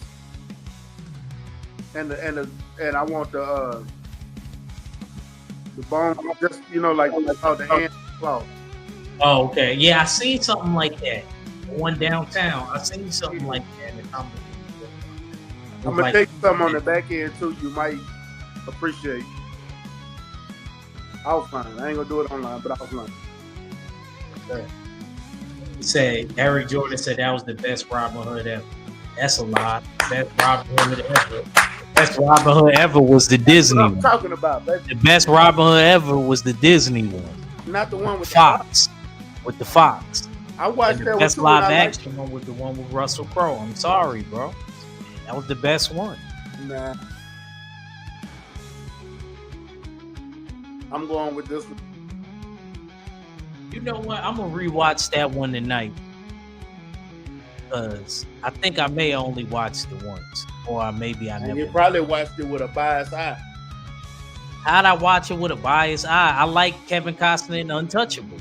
and I want the bone, just like the hand claw. Oh, okay. Yeah, I seen something like that. One downtown. I seen something like that in the comic. I'm gonna take something on the back end too. You might appreciate. Offline. I ain't gonna do it online, but offline. Okay. Say Eric Jordan said that was the best Robin Hood ever. That's a lie. Best Robin Hood ever. Best Robin Hood ever was the Disney That's what I'm one. talking about, baby. The best Robin Hood ever was the Disney one. Not the one with Fox. With the Fox. I watched and that the one best too. live action one with the one with Russell Crowe. I'm sorry, bro. That was the best one. Nah. I'm going with this one. You know what? I'm gonna rewatch that one tonight. Because I think I may only watch the once. Or maybe I And never. you probably watched it with a biased eye. How'd I watch it with a biased eye? I like Kevin Costner in Untouchable.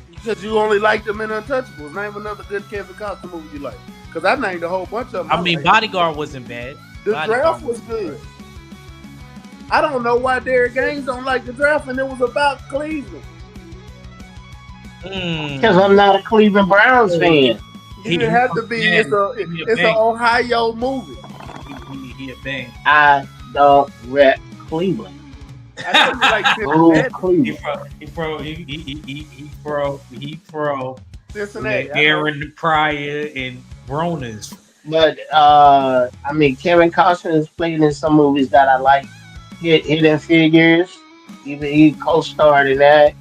Because you only liked them in Untouchables. Name another good Kevin Costner movie you like. Because I named a whole bunch of them. I mean, Bodyguard wasn't bad. The Bodyguard Draft was good. I don't know why Derek Gaines don't like The Draft, and it was about Cleveland. Because I'm not a Cleveland Browns fan. You didn't have to be. It's an Ohio movie. He a bang. I don't rep Cleveland. I know you like Cincinnati. He pro Cincinnati. Aaron Pryor and Broner's. But I mean, Kevin Costner has played in some movies that I like. Hidden Figures. He co-starred in that.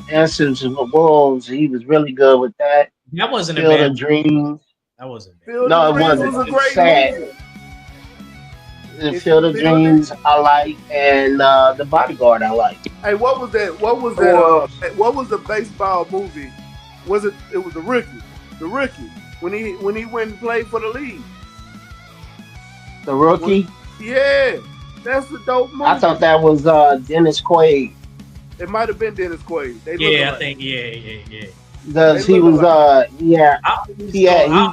Dances with Wolves. He was really good with that. That wasn't Field a bad of Dreams. That wasn't bad. No, it wasn't. Was a great sad. movie. The Field of Dreams I like, and The Bodyguard I like. Hey, what was that? What was that? What was the baseball movie? Was it? It was The Rookie. The Rookie. When he went and played for the league. The Rookie. Yeah, that's a dope movie. I thought that was Dennis Quaid. It might have been Dennis Quaid. Yeah, I think yeah. Because he was he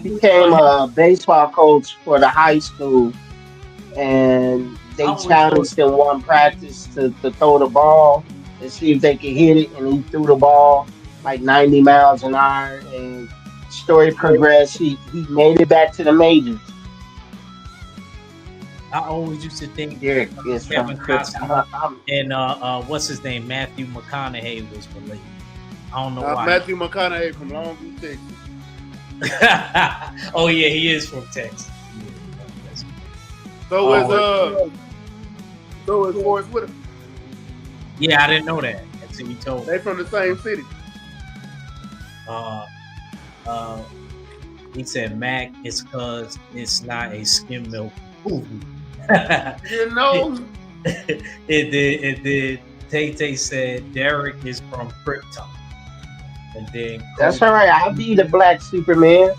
became a baseball coach for the high school, and they challenged him one practice to throw the ball and see if they could hit it, and he threw the ball like 90 miles an hour and Story progressed. He made it back to the majors. I always used to think Derek is from Kevin Krypton. Costner and what's his name, Matthew McConaughey was related. I don't know why. Matthew McConaughey from Longview, Texas. Oh yeah, he is from Texas. So is Forrest Whitaker. Yeah, I didn't know that until you told me. They from the same city. Uh, uh, he said Mac is cause it's not a skim milk movie. You know, It did. Tay said Derek is from Krypton. And then That's all right. I'll be the Black Superman.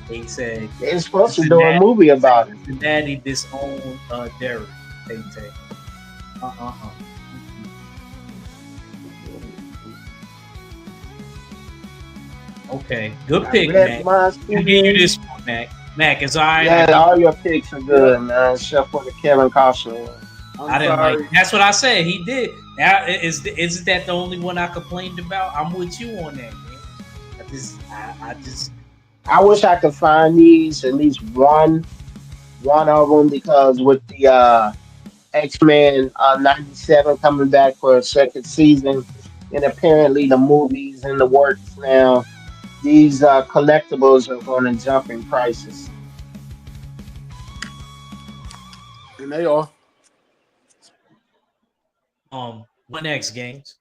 he said They're supposed to do a movie about it. Cincinnati disowned Derek. Tay. Uh. Okay, good pick, Mac. I'll give you this one, Mac. Mac, it's all right. Yeah, all your picks are good, man. Except for the Kevin Costner one. I didn't like. That's what I said. He did. Now, isn't that the only one I complained about? I'm with you on that, man. I just. I wish I could find these at least one of them because with the X-Men '97 coming back for a second season, and apparently the movies in the works now. These collectibles are going to jump in prices. and they are. What next, games?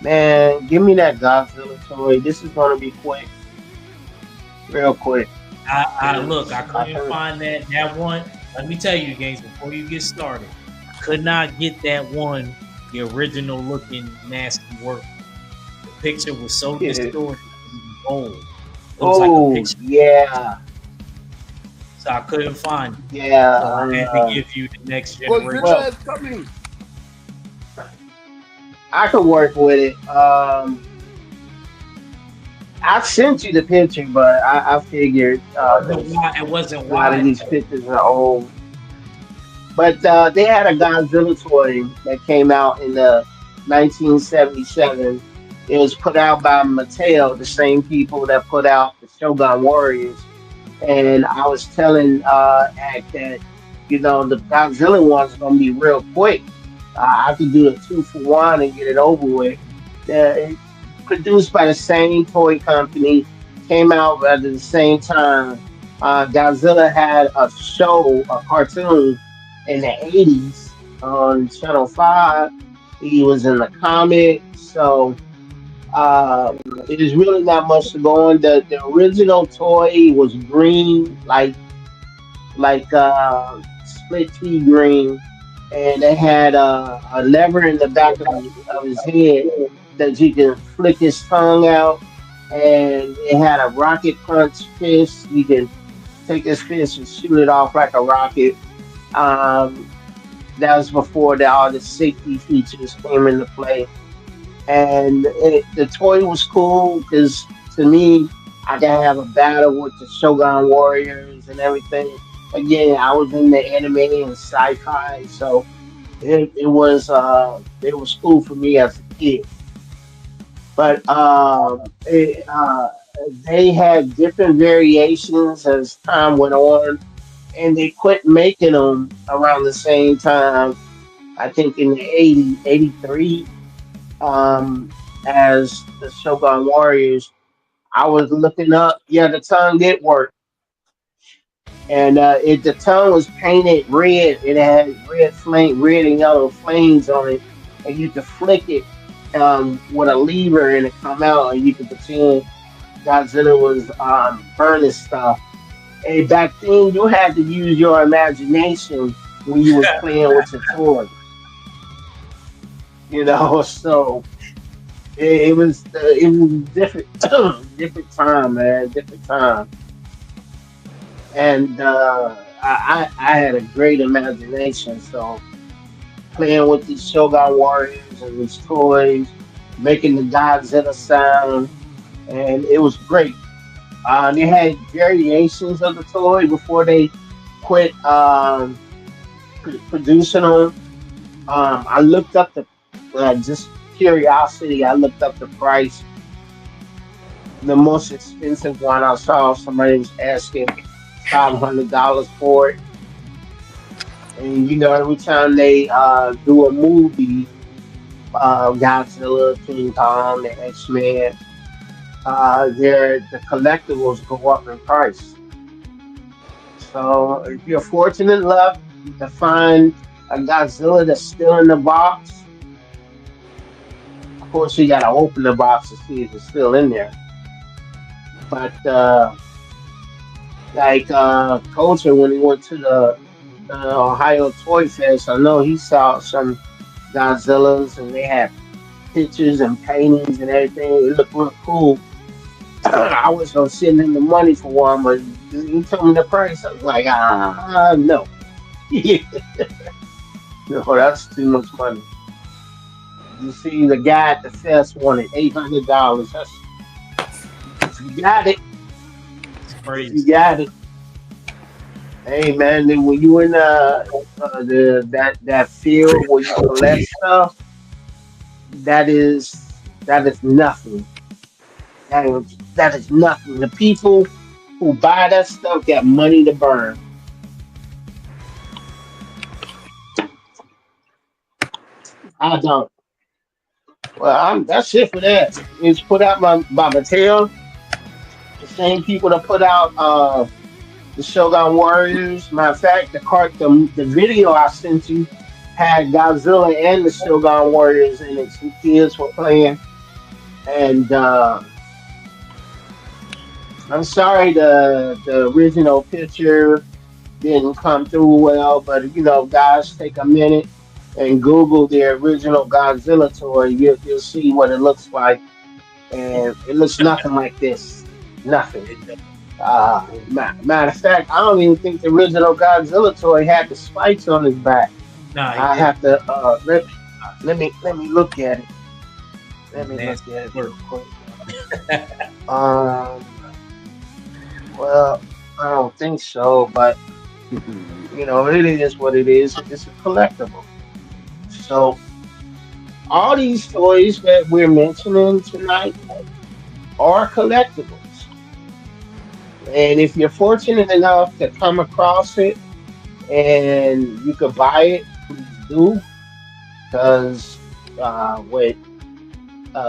Man, give me that Godzilla toy. This is going to be quick, real quick. I look. I couldn't find that one. Let me tell you, games. Before you get started, I could not get that one. The original looking nasty work. The picture was so distorted. It was old. It was like a picture. Yeah. So I couldn't find it. Yeah. So I had to give you the next generation. Well, coming. I could work with it. I sent you the picture, but I figured it wasn't a lot of wide. these pictures are old. But they had a Godzilla toy that came out in 1977. It was put out by Mattel, the same people that put out the Shogun Warriors. And I was telling Act that, the Godzilla one's going to be real quick. I could do a 2-for-1 and get it over with. It's produced by the same toy company, came out at the same time. Godzilla had a show, a cartoon in the 80s on Channel 5. He was in the comics. So it is really not much to go on. The original toy was green, like split pea green, and it had a lever in the back of his head that you can flick his tongue out, and it had a rocket punch fist. You can take his fist and shoot it off like a rocket. Um, that was before all the safety features came into play, and the toy was cool because to me, I can have a battle with the Shogun Warriors and everything. Again, I was in the anime and sci-fi, so it was cool for me as a kid. But they had different variations as time went on, and they quit making them around the same time. I think in the 80, 83, as the Shogun Warriors. I was looking up. Yeah, the tongue did work, and the tongue was painted red. It had red and yellow flames on it, and you could flick it with a lever, and it come out, and you could pretend Godzilla was burning stuff. And back then, you had to use your imagination when you was playing with your toy. So it was different, different time, man, different time. And I had a great imagination, so playing with these Shogun Warriors and these toys, making the Godzilla sound, and it was great. They had variations of the toy before they quit producing them. I looked up the just curiosity. I looked up the price. The most expensive one I saw, somebody was asking $500 for it. And you know, every time they do a movie, Godzilla, King Kong, the X Men, the collectibles go up in price. So if you're fortunate enough to find a Godzilla that's still in the box, of course you gotta open the box to see if it's still in there. But like Culture, when he went to the Ohio Toy Fest, I know he saw some Godzillas and they had pictures and paintings and everything. It looked real cool. I was gonna send him the money for one, but he told me the price. I was like, no. No, that's too much money. You see, the guy at the fest wanted $800. That's if you got it, It's if you crazy. got it. Hey man, then when you in that field where you collect stuff, that is nothing. That is nothing. The people who buy that stuff got money to burn. I don't. Well, that's it for that. It's put out by Mattel, the same people that put out the Shogun Warriors. Matter of fact, the video I sent you had Godzilla and the Shogun Warriors in it. Some kids were playing, and I'm sorry the original picture didn't come through well, but you know, guys, take a minute and Google the original Godzilla toy. You'll see what it looks like, and it looks nothing like this. Nothing. It does. Matter of fact, I don't even think the original Godzilla toy had the spikes on his back. Nah, he I did. have to let me look at it. Let me look Nasty at it work. real quick. Um, well, I don't think so, but you know, it is what it is. It's a collectible. So all these toys that we're mentioning tonight are collectibles. And if you're fortunate enough to come across it and you could buy it, please do. Because with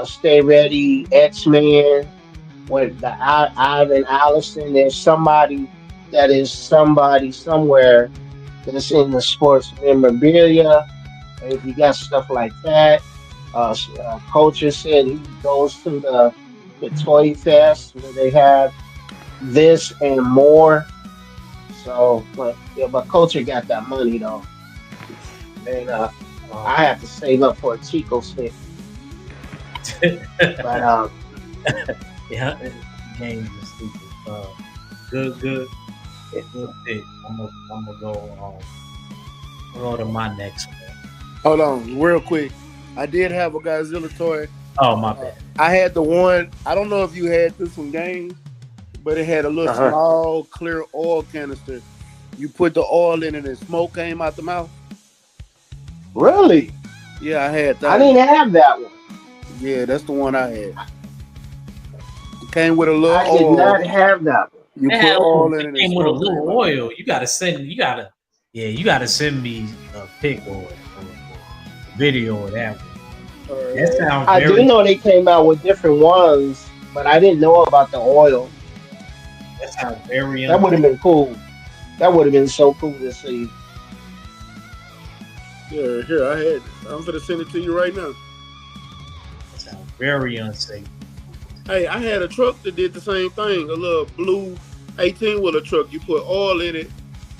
Stay Ready, X Men, with the Ivan Allison, there's somebody somewhere that's in the sports memorabilia. If you got stuff like that, Culture said he goes to the Toy Fest where they have this and more. So, but yeah, but Culture got that money though, and Um, I have to save up for a Chico stick. But yeah, games are stupid. Good, good, good pick. I'm gonna go to my next one. Hold on, real quick. I did have a Godzilla toy. Oh, my bad. I had the one. I don't know if you had this one, game, but it had a little uh small clear oil canister. You put the oil in it and smoke came out the mouth. really, Yeah, I had I that one. didn't have that one. Yeah, that's the one I had. It came with a little I did oil. not have that one. You put oil in It it and came with a smoke little came out. oil. You gotta send me a pic or a video of that one. All right. That sounds I do very. know they came out with different ones, but I didn't know about the oil. That sounds very. That would have been cool. That would have been so cool to see. Yeah, here I had it. I'm gonna send it to you right now. That sounds very unsafe. Hey, I had a truck that did the same thing. A little blue 18 wheeler truck. You put oil in it,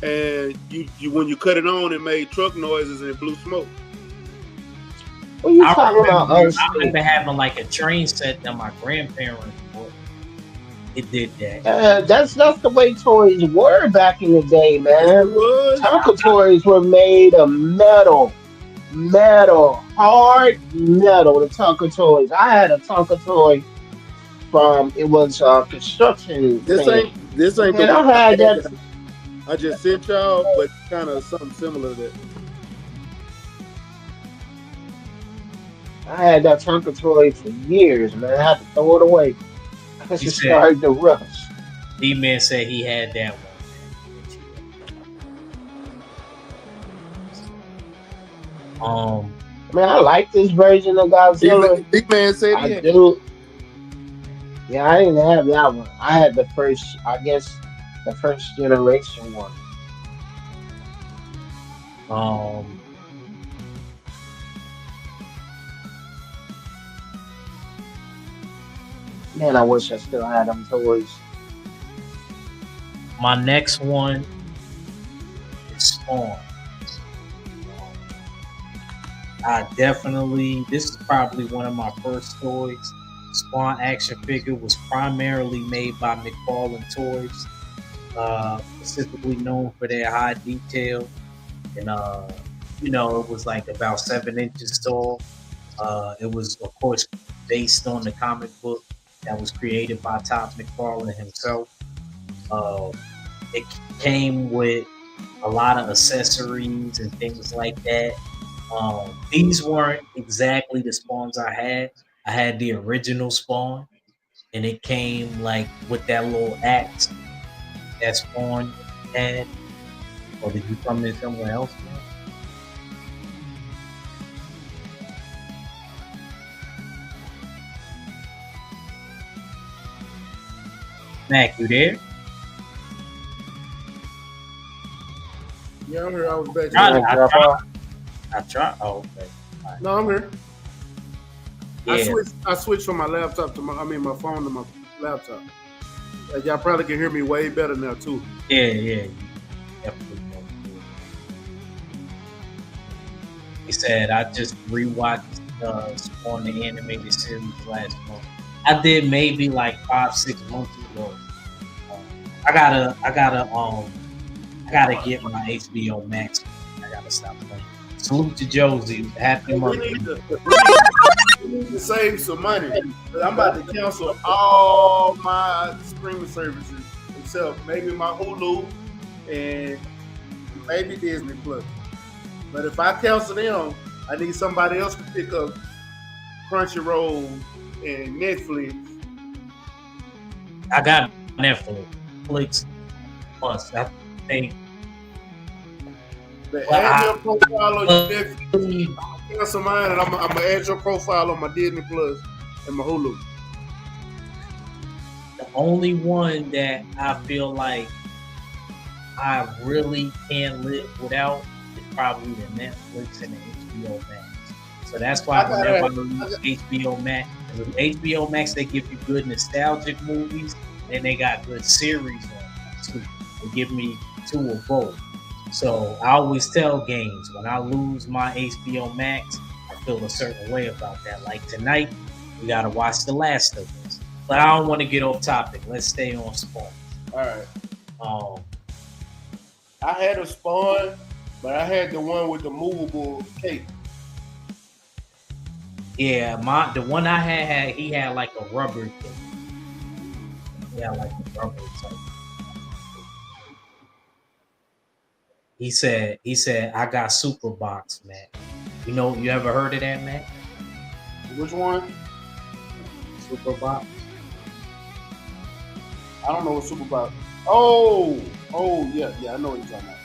and you when you cut it on, it made truck noises and it blew smoke. What are you I talking about? remember, I Unsafe? remember having like a train set that my grandparents bought. It did that. That's the way toys were back in the day, Yes, it man. was. Tonka toys were made of metal, hard metal. The Tonka toys. I had a Tonka toy from it was a construction This thing. ain't the Man, one I I had had. that. I just sent y'all, but kind of something similar to that. I had that Tonka toy for years, man. I had to throw it away. He because it said started to rush. D-Man said he had that one. Um, I mean, I like this version of Godzilla. Big man said he I had. do. Yeah, I didn't have that one. I had the first, I guess, the first generation one. um, Man, I wish I still had them toys. my next one is Spawn. I definitely, this is probably one of my first toys. Spawn action figure was primarily made by McFarlane Toys, specifically known for their high detail. And, it was like about 7 inches tall. It was, of course, based on the comic book that was created by Todd McFarlane himself. Uh, it came with a lot of accessories and things like that. These weren't exactly the spawns I had. I had the original spawn, and it came like with that little axe that spawn had. Or did you come in somewhere else, man? Mac, you there? Yeah, I'm here. I was back. I, Did I I drop tried. off? I tried. Oh, okay. All right. No, I'm here. Yeah, I switched from my laptop to my phone to my laptop. Y'all probably can hear me way better now too. yeah. You definitely know. He said, I just rewatched Spawn the animated series last month. I did maybe like 5-6 months ago. Um, I gotta get my HBO Max. I gotta stop playing. Salute to Josie. Happy We Mother. need to, we need to save some money. 'Cause I'm about to cancel all my streaming services except maybe my Hulu and maybe Disney Plus. But if I cancel them, I need somebody else to pick up Crunchyroll and Netflix. I got Netflix Plus. I think. But Well, add your profile on your Netflix. I, Cancel mine, and I'm gonna add your profile on my Disney Plus and my Hulu. the only one that I feel like I really can't live without is probably the Netflix and the HBO Max. So that's why I got whenever I it. use HBO Max, with HBO Max they give you good nostalgic movies, and they got good series on it too. They give me two of both. So I always tell games when I lose my HBO Max, I feel a certain way about that. Like tonight, we gotta watch The Last of Us. But I don't want to get off topic. Let's stay on sports. All right. Um, I had a Spawn, but I had the one with the movable cape. yeah, the one I had he had like a rubber thing. He had like a rubber type. He said I got super box, man. You ever heard of that, man? Which one? Super box. I don't know what Superbox. Oh, yeah, I know what you're talking about.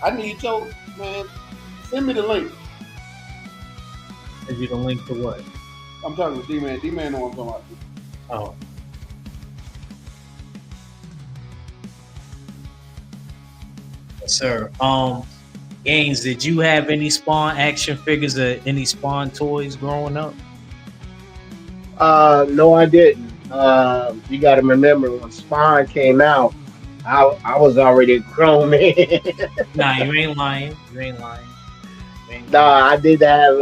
I need your man. Send me the link. Send you the link to what? I'm talking to D-Man. D-Man know what I'm talking about. Oh. Yes, sir. Gaines, did you have any Spawn action figures or any Spawn toys growing up? No, I didn't. You got to remember when Spawn came out, I was already a grown man. Nah, you ain't lying. You ain't lying. You ain't Nah, lying. I did have,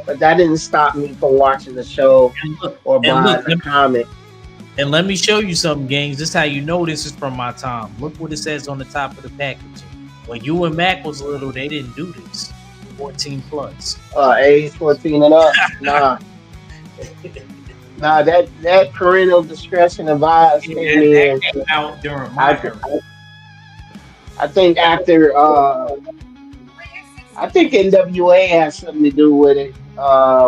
but that didn't stop me from watching the show or And buying look, the comic. and let me show you something, Gaines. This is how you know this is from my time. Look what it says on the top of the packaging. When you and Mac was little, they didn't do this. 14 plus. Age 14 and up. Nah, that parental discretion advice came That in. came out during my I, era. I think after I think NWA has something to do with it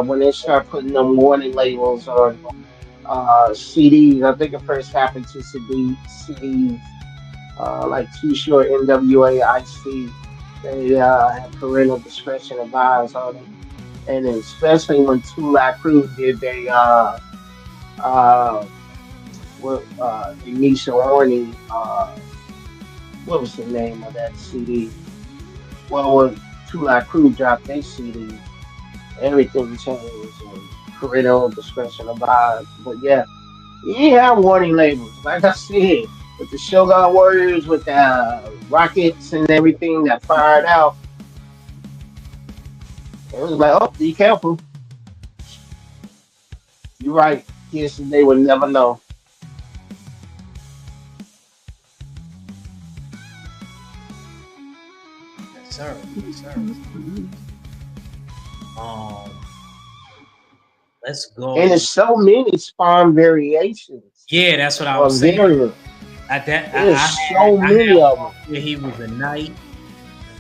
when they start putting them warning labels on CDs. I think it first happened to CDs, like Too Short, NWA, IC. They had parental discretion advised on them, and then especially when Two Live Crew did they uh Anisha Horny, what was the name of that CD? Well, when Two Live Crew dropped their CD, everything changed and parental discretion advised. But yeah, he had warning labels, like I said, with the Shogun Warriors, with the rockets and everything that fired out. It was like, oh, be careful. You're right. Kids today would never know. Yes, sir. Yes, sir. Um, let's And go. there's so many spawn variations Yeah, that's what I or was saying. variants. I There's so had many of one them. where he was a knight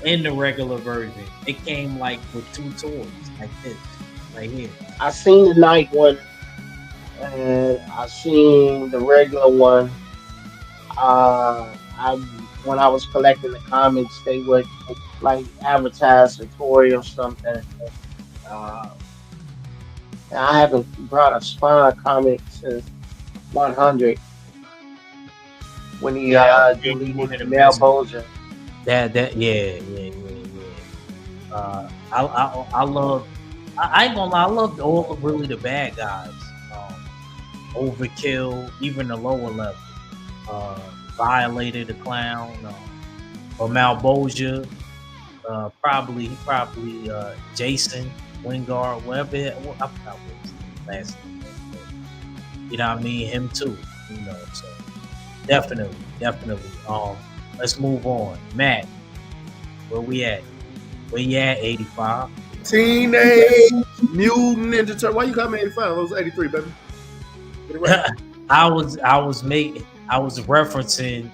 in the regular version. It came like with two toys, like this, right here. I seen the night one, and I seen the regular one. I when I was collecting the comics, they would like advertise a toy or something. Uh, and I haven't brought a Spawn comic since 100 when he Yeah, that was probably deleted one of the Mel best. Bozer. Yeah. I love. I ain't gonna lie. I loved all of really the bad guys. Overkill, even the lower level. Uh, Violated the clown, or Malbosia. Probably Jason Wingard, whatever. I forgot what his last name was, but, you know what I mean? Him too. You know, so definitely. Let's move on. Matt, where we at? Where you at? 85. Teenage Mutant Ninja Turtle. Why you call me 85? I was 83, baby. Get it right. I was referencing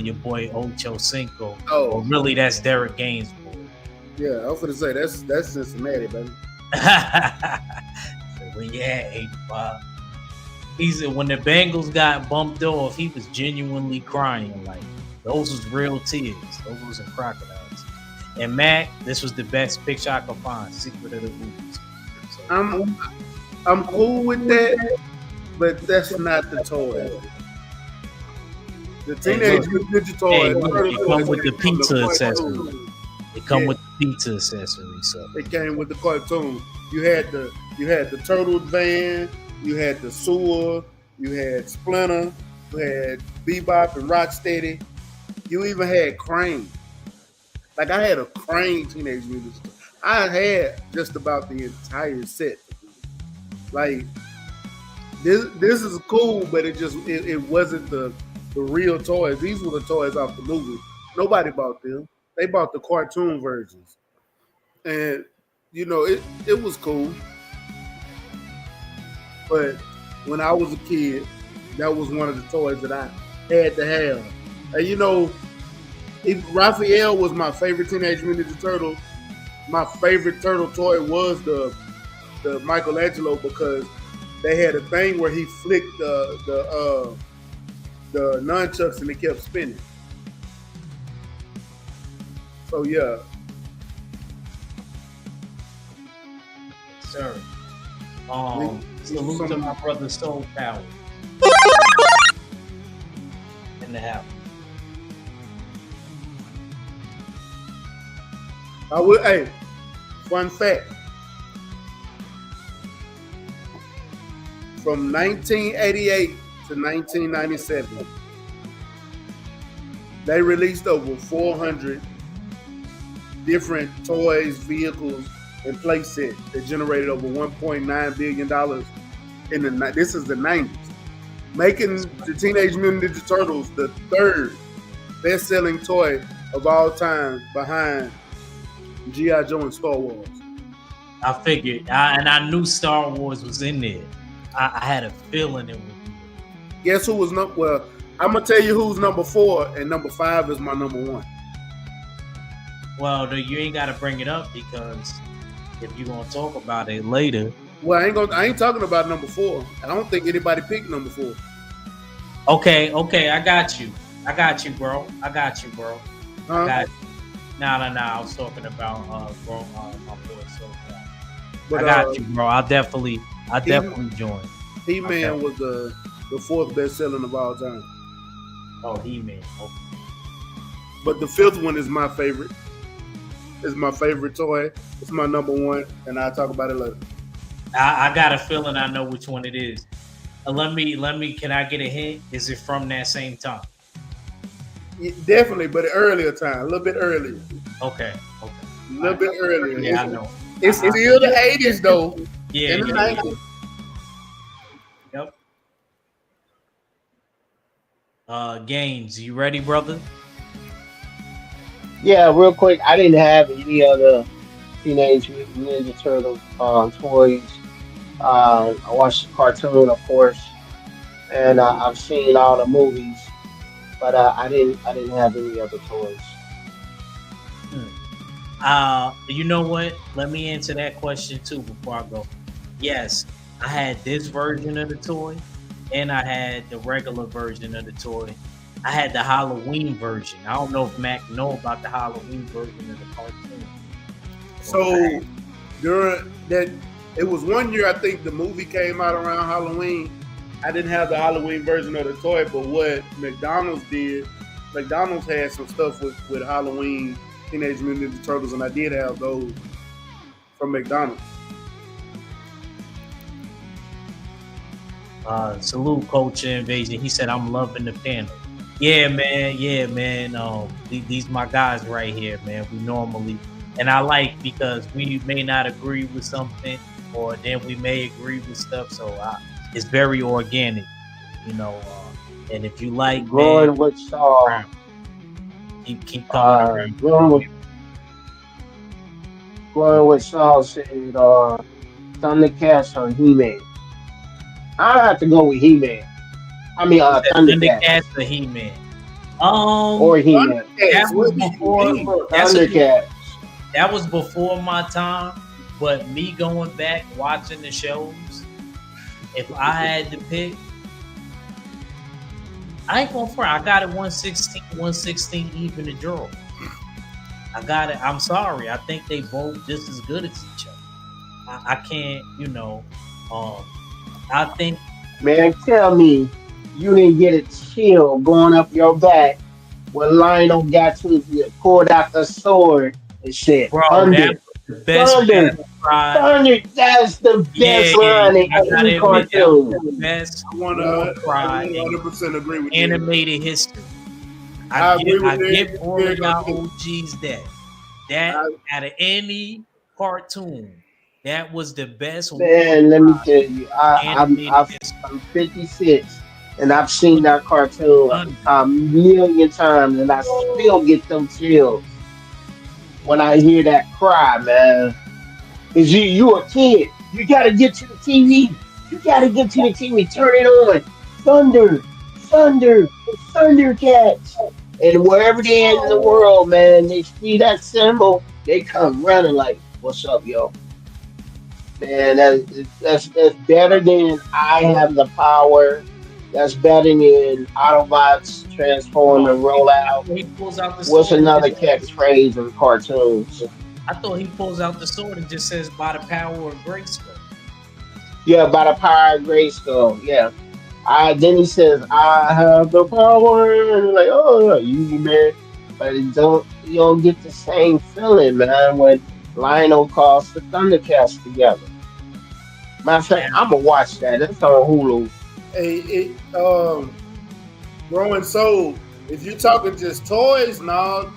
your boy Ocho Cinco. Oh. Or really, that's Derek Gaines' boy. Yeah, I was gonna say that's Cincinnati, baby. So when you had 85, when the Bengals got bumped off, he was genuinely crying. Like those was real tears. Those wasn't crocodiles. And Mac, this was the best picture I could find. Secret of the Ooze. So, I'm cool with that, but that's not the toy. The Teenage Mutant Ninja toy. It come with the pizza accessory. cartoon. It come with the pizza accessory. So It came with the cartoon. You had the turtle van, you had the sewer, you had Splinter, you had Bebop and Rocksteady. You even had Crane. Like I had a Crane Teenage Mutant Ninja Turtle. I had just about the entire set. Like this is cool, but it wasn't the real toys. These were the toys off the movie. Nobody bought them. They bought the cartoon versions. And you know, it was cool. But when I was a kid, that was one of the toys that I had to have. And you know, if Raphael was my favorite Teenage Mutant Ninja Turtle, my favorite turtle toy was the Michelangelo because they had a thing where he flicked the nunchucks and they kept spinning. So yeah. sir. Salute to my brother Soul Power in the house. Hey, fun fact. From 1988 to 1997, they released over 400 different toys, vehicles, and play sets that generated over $1.9 billion this is the 90s, making the Teenage Mutant Ninja Turtles the third best-selling toy of all time behind G.I. Joe and Star Wars. I figured, and I knew Star Wars was in there. I had a feeling it would be. Guess who was number? Well, I'm gonna tell you who's number 4, and number 5 is my number 1. Well, you ain't got to bring it up because if you're gonna talk about it later, Well, I ain't talking about number 4. I don't think anybody picked number 4. Okay, I got you. I got you, bro. I got you, bro. I Huh? got you. No. I was talking about bro, my boy. So I But got you, bro. I definitely He join. He-Man Okay. was the 4th best selling of all time. Oh, He-Man. Okay. But the 5th one is my favorite. It's my favorite toy. It's my number 1, and I'll talk about it later. I got a feeling I know which one it is. Let me. Can I get a hint? Is it from that same time? Definitely, but earlier time, a little bit earlier. Okay. A little bit earlier. Yeah, I know. It's still the 80s, though. Yeah, In the yeah. 90s. Yep. Games. You ready, brother? Yeah, real quick, I didn't have any other Teenage Mutant Ninja Turtle toys. I watched the cartoon, of course, and I've seen all the movies, but I didn't have any other toys. Hmm. You know what? Let me answer that question too before I go. Yes, I had this version of the toy, and I had the regular version of the toy. I had the Halloween version. I don't know if Mac know about the Halloween version of the cartoon. But So during that, it was one year I think the movie came out around Halloween. I didn't have the Halloween version of the toy, but what McDonald's did, McDonald's had some stuff with Halloween Teenage Mutant Ninja Turtles, and I did have those from McDonald's. salute Culture Invasion. He said, "I'm loving the panel." Yeah, man. Yeah, man. These my guys right here, man. We normally, and I like because we may not agree with something, or then we may agree with stuff. So it's very organic, you know. And if you like, man, Growing with Saul, around. Keep coming uh, around. growing with growing with Saul said, Thundercats or He-Man. I have to go with He-Man. I mean, You said Thundercats Thundercats or He-Man? or He-Man. Thundercats, That was what do you before. mean? That's a good. Thundercats. That was before my time. But me going back watching the shows, if I had to pick, I ain't going for it. I got it 116 even the draw. I got it. I'm sorry. I think they both just as good as each other. I can't, Um, I think, Man, tell me you didn't get a chill going up your back when Lionel got to pulled out the sword and said, bro, that Thunder, was the best Thunder, battle cry. Thunder. That's the best line in I gotta any admit that was cartoon. the best I want war to cry in 100% agree with you. animated history. I agree I with give all of y'all you. OGs that out of any cartoon, that was the best war Man, let me tell you, animated history. I'm 56 and I've seen that cartoon Thunder. a million times and I still get them chills when I hear that cry, man. Is you a kid? You gotta get to the TV. You gotta get to the TV. Turn it on. Thunder, thunder, Thundercats. And wherever they at in the world, man, they see that symbol, they come running like, "What's up, yo?" Man, that's better than I have the power. That's better than Autobots transform Oh, and roll out. he pulls out the What's sword and another just says, catchphrase in cartoons? I thought he pulls out the sword and just says by the power of Grayskull. Yeah, by the power of Grayskull. Yeah. Then he says, "I have the power." And you're like, "Oh, you man," but you don't get the same feeling, man, when Lionel calls the Thundercats together. Matter of fact, I'm gonna watch that. That's on Hulu. Growing soul. If you're talking just toys, no,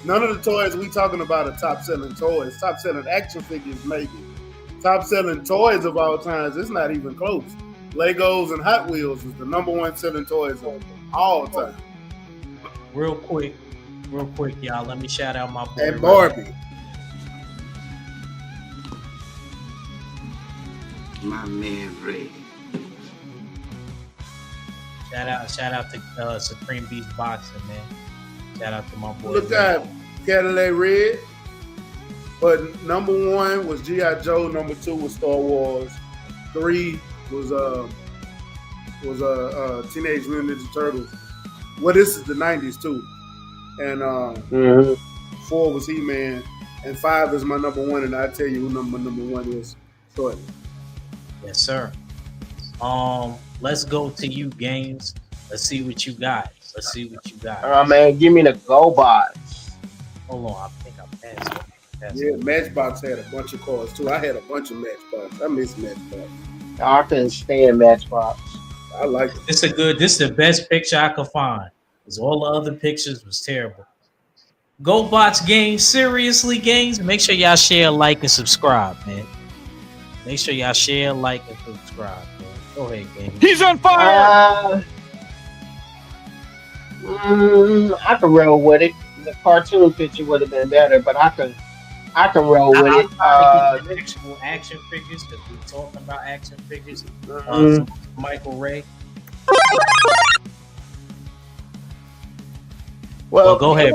none of the toys we talking about are top selling toys. Top selling action figures, maybe. Top selling toys of all times, it's not even close. Legos and Hot Wheels is the number one selling toys of all time. Real quick, y'all. Let me shout out my boy And Barbie. My man Ray. Shout out to Supreme Beast Boxing, man. Shout out to my boy. Look at Cadillac Red. But number one was G.I. Joe. Number two was Star Wars. 3 was Teenage Mutant Ninja Turtles. Well, this is the '90s too, and Hmm. 4 was He Man, and 5 is my number one. And I tell you who number one is shortly. Yes, sir. Let's go to you, games. Let's see what you got. Let's see what you got. Man, give me the GoBots. Hold on, I think I passed it. Yeah, Matchbox had a bunch of cars too. I had a bunch of Matchbox. I miss Matchbox. I couldn't stand Matchbox. I like it. This is the best picture I could find. Because all the other pictures was terrible. GoBots games, seriously games. Make sure y'all share, like, and subscribe, man. Make sure y'all share, like, and subscribe, man. Go ahead, games. He's on fire! I could roll with it. The cartoon picture would have been better, but I can roll with it. I'm actual action figures because we're talking about action figures. So Michael Ray. Well, go ahead.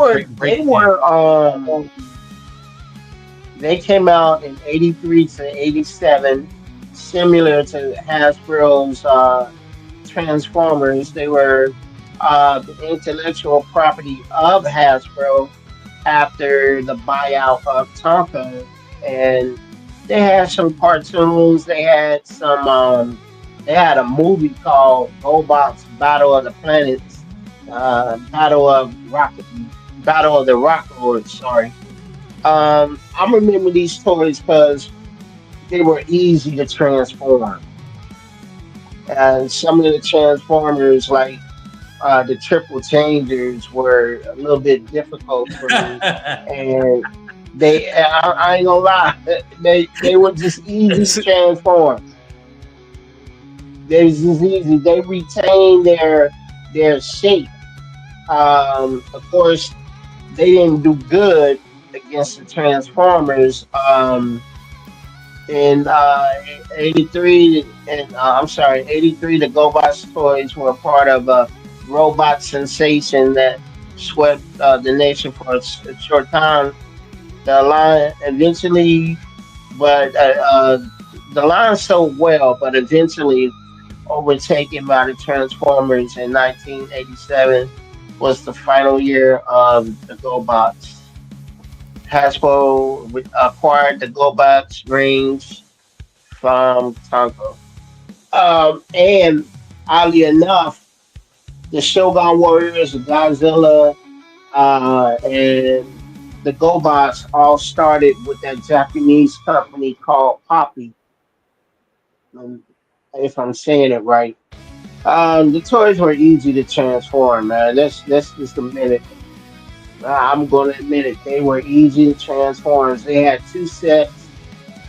They came out in '83 to '87, similar to Hasbro's Transformers. They were the intellectual property of Hasbro after the buyout of Tonka, and they had some cartoons. They had some. They had a movie called GoBots Battle of the Planets, Battle of the Rock Lords. Sorry. I remember these toys because they were easy to transform, and some of the Transformers, like the triple changers, were a little bit difficult for me, and I ain't gonna lie, they were just easy to transform. They was just easy. They retained their shape. Of course, they didn't do good against the Transformers. In '83, and I'm sorry, '83, the GoBots toys were part of a robot sensation that swept the nation for a short time. The line eventually, but the line sold well, but eventually overtaken by the Transformers in 1987 was the final year of the GoBots. Hasbro acquired the GoBots range from Tonka. And oddly enough, the Shogun Warriors, the Godzilla, and the GoBots all started with that Japanese company called Poppy, if I'm saying it right. The toys were easy to transform, man. That's just a minute. I'm going to admit it. They were easy to transform. They had two sets,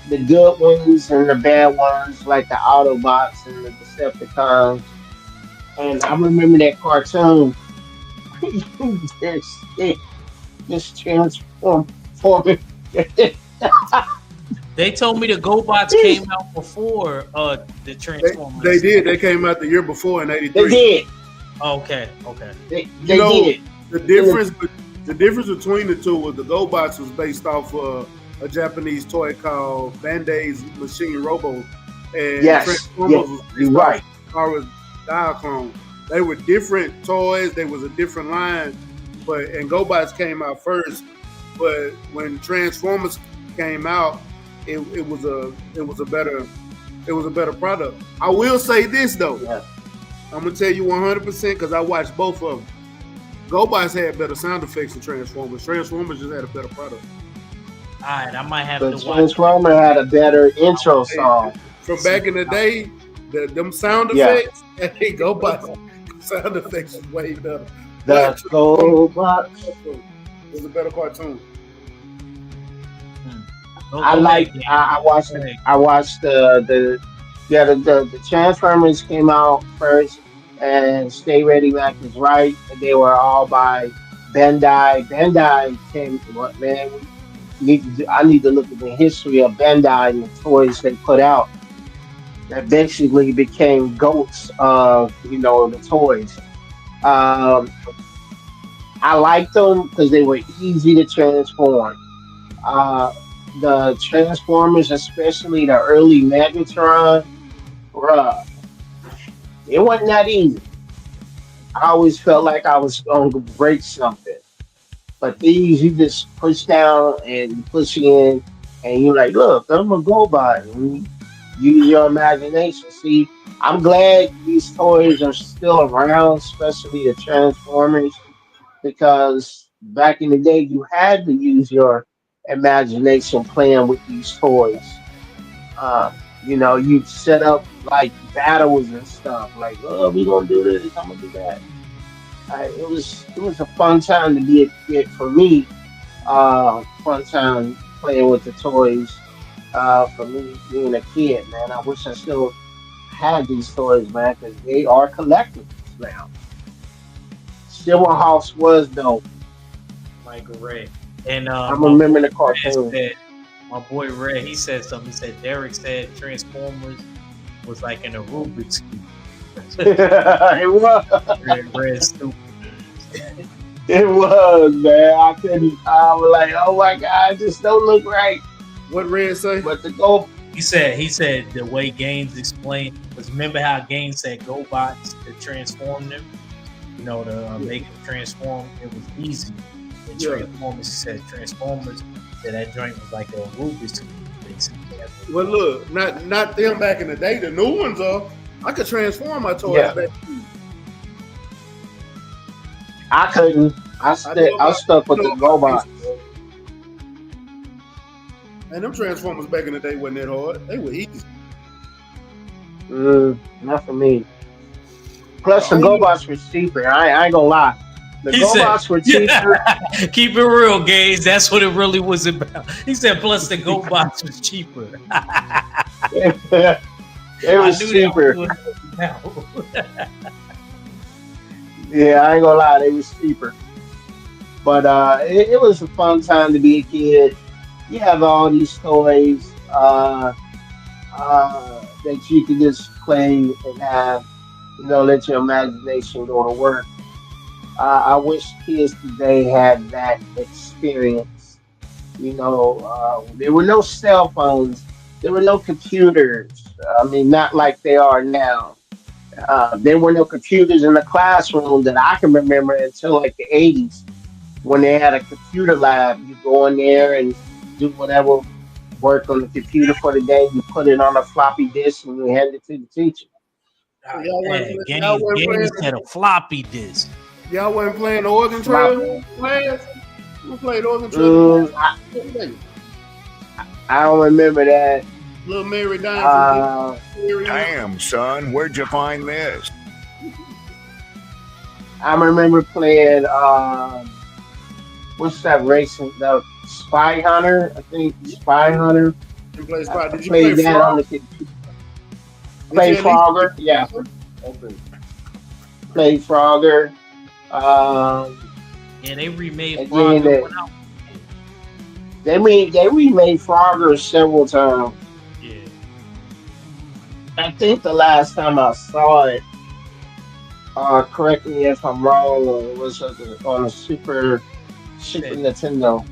the good ones and the bad ones, like the Autobots and the Decepticons. And I remember that cartoon. This shit just transform forming. They told me the GoBots came out before the Transformers. They did. They came out the year before in '83. They did. Okay. They You know, did. the difference between the two was the GoBots was based off a Japanese toy called Bandai's Machine Robo, and Yes, Transformers was you're based right. off Diaclone. They were different toys. They was a different line, and GoBots came out first. But when Transformers came out, it was a better product. I will say this though. Yeah. I'm gonna tell you 100% because I watched both of them. GoBots had better sound effects than Transformers. Transformers just had a better product. All right, I might have The to watch. Transformer had a better intro song. From back in the day, them sound Yeah. effects, hey, GoBots sound effects was way better. The GoBots. It was a better cartoon. I watched the Transformers came out first, and Stay Ready Mac is right. And they were all by Bandai. Bandai came. What man? I need to look at the history of Bandai and the toys they put out. That basically became goats of the toys. Um, I liked them because they were easy to transform. Uh, the Transformers, especially the early Megatron, Bruh, it wasn't that easy. I always felt like I was going to break something. But these, you just push down and you push in, and you're like, look, I'm a go by. And you use your imagination. See, I'm glad these toys are still around, especially the Transformers, because back in the day, you had to use your imagination playing with these toys. You'd set up like battles and stuff, like, oh, we gonna do this, I'm gonna do that. It was a fun time to be a kid for me. Fun time playing with the toys. For me being a kid, man, I wish I still had these toys, man, because they are collectibles now. Silver House was dope. Michael Ray. And I remember the Red cartoon. said, my boy Red, he said something. He said Derek said Transformers was like in a Rubik's cube. It was. Red stupid. It was, man. I couldn't. I was like, oh my god, this don't look right. What Red say? But the go. He said the way games explained was, remember how games said GoBots to transform them, to make them transform. It was easy. And Yeah. Transformers, he said Transformers, that joint was like a Rubik's cube, basically. Well, look, not them back in the day. The new ones are. I could transform my toys Yeah. back. I couldn't. I stuck with the robots. And them Transformers back in the day wasn't that hard. They were easy. Not for me. Plus, the GoBots were cheaper. I ain't gonna lie. The He said- GoBots were cheaper. Keep it real, Gaze. That's what it really was about. He said, plus the GoBots was cheaper. It was cheaper. Yeah, I ain't gonna lie, they was cheaper. But it was a fun time to be a kid. You have all these toys that you can just play and have, let your imagination go to work. I wish kids today had that experience. There were no cell phones, there were no computers. I mean, not like they are now. There were no computers in the classroom that I can remember until like the 80s when they had a computer lab. You go in there and do whatever work on the computer for the day. You put it on a floppy disk and you hand it to the teacher. Games had a floppy disk. Y'all wasn't playing the Oregon Trail class? Who played Oregon Mm, Trail? I don't remember that. Little Mary dying Uh, Damn, son, where'd you find this? I remember playing what's that racing? The Spy Hunter, I think Spy Hunter. and play spot. Did you Played play that Frog? on the computer. Play Frogger, yeah. Okay. Play Frogger. Um, Yeah, they remade And Frogger then when I was they remade Frogger several times. a kid. I think the last time I saw it, correct me if I'm wrong, was on a Super Nintendo.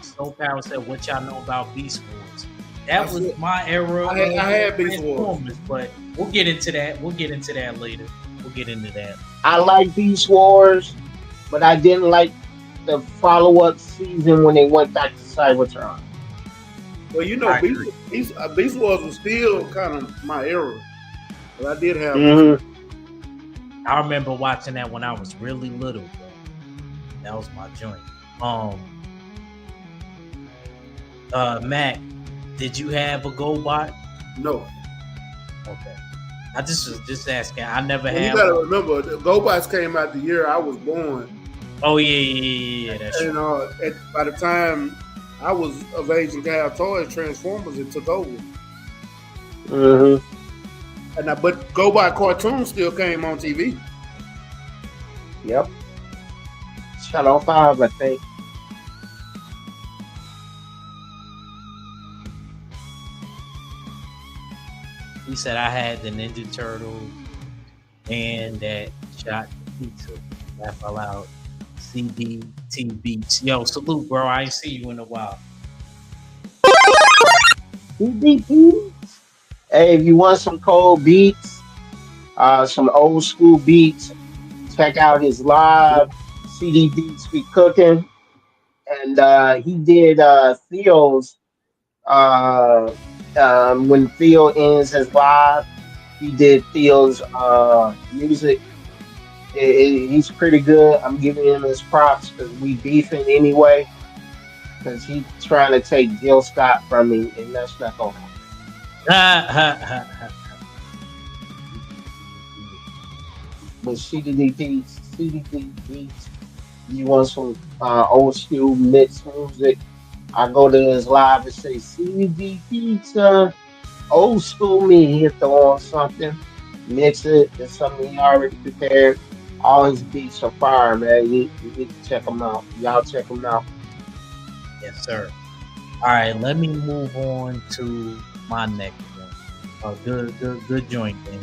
Snow Power said, "What y'all know about Beast Wars?" That I was said- my era. I had Beast Wars. Transformers, but we'll get into that. We'll get into that later. We'll get into that. I like Beast Wars, but I didn't like the follow-up season when they went back to Cybertron. Well, I Beast Wars was still kind of my era. But I did have. Mm-hmm. I remember watching that when I was really little. Bro. That was my joint. Mac, did you have a GoBot? No. Okay. I just was just asking. I never And had. you gotta one. remember, the GoBots came out the year I was born. Oh yeah. That's And true. by the time I was of age and could have toys, Transformers, it took over. Mm-hmm. But GoBot cartoons still came on TV. Yep. Channel 5, I think. He said I had the Ninja Turtles and that shot pizza. Laugh out loud. CDT Beats. Yo, salute, bro. I ain't see you in a while. DDP. Hey, if you want some cold beats, some old school beats, check out his live CD Beats Be Cooking. And he did Theo's when Theo ends his live, he did Theo's music. He's pretty good. I'm giving him his props because we beefing anyway. Because he's trying to take Jill Scott from me, and that's not gonna happen. But CDD beats. You want some old school mixed music? I go to his live and say CDD pizza. Old school me, he'll throw on something, mix it. It's something he already prepared. All his beats are fire, man. You need to check them out. Y'all check them out. Yes, sir. All right, let me move on to my next one. Good joint thing.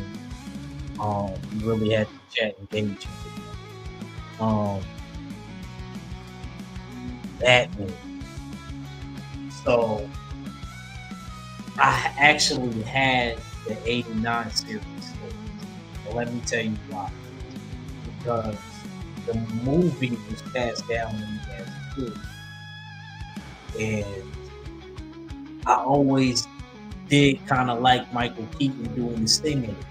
We really had to chat engaging with them. Batman. So I actually had the '89 series. So let me tell you why. Because the movie was passed down to me as a kid, and I always did kind of like Michael Keaton doing his thing in it.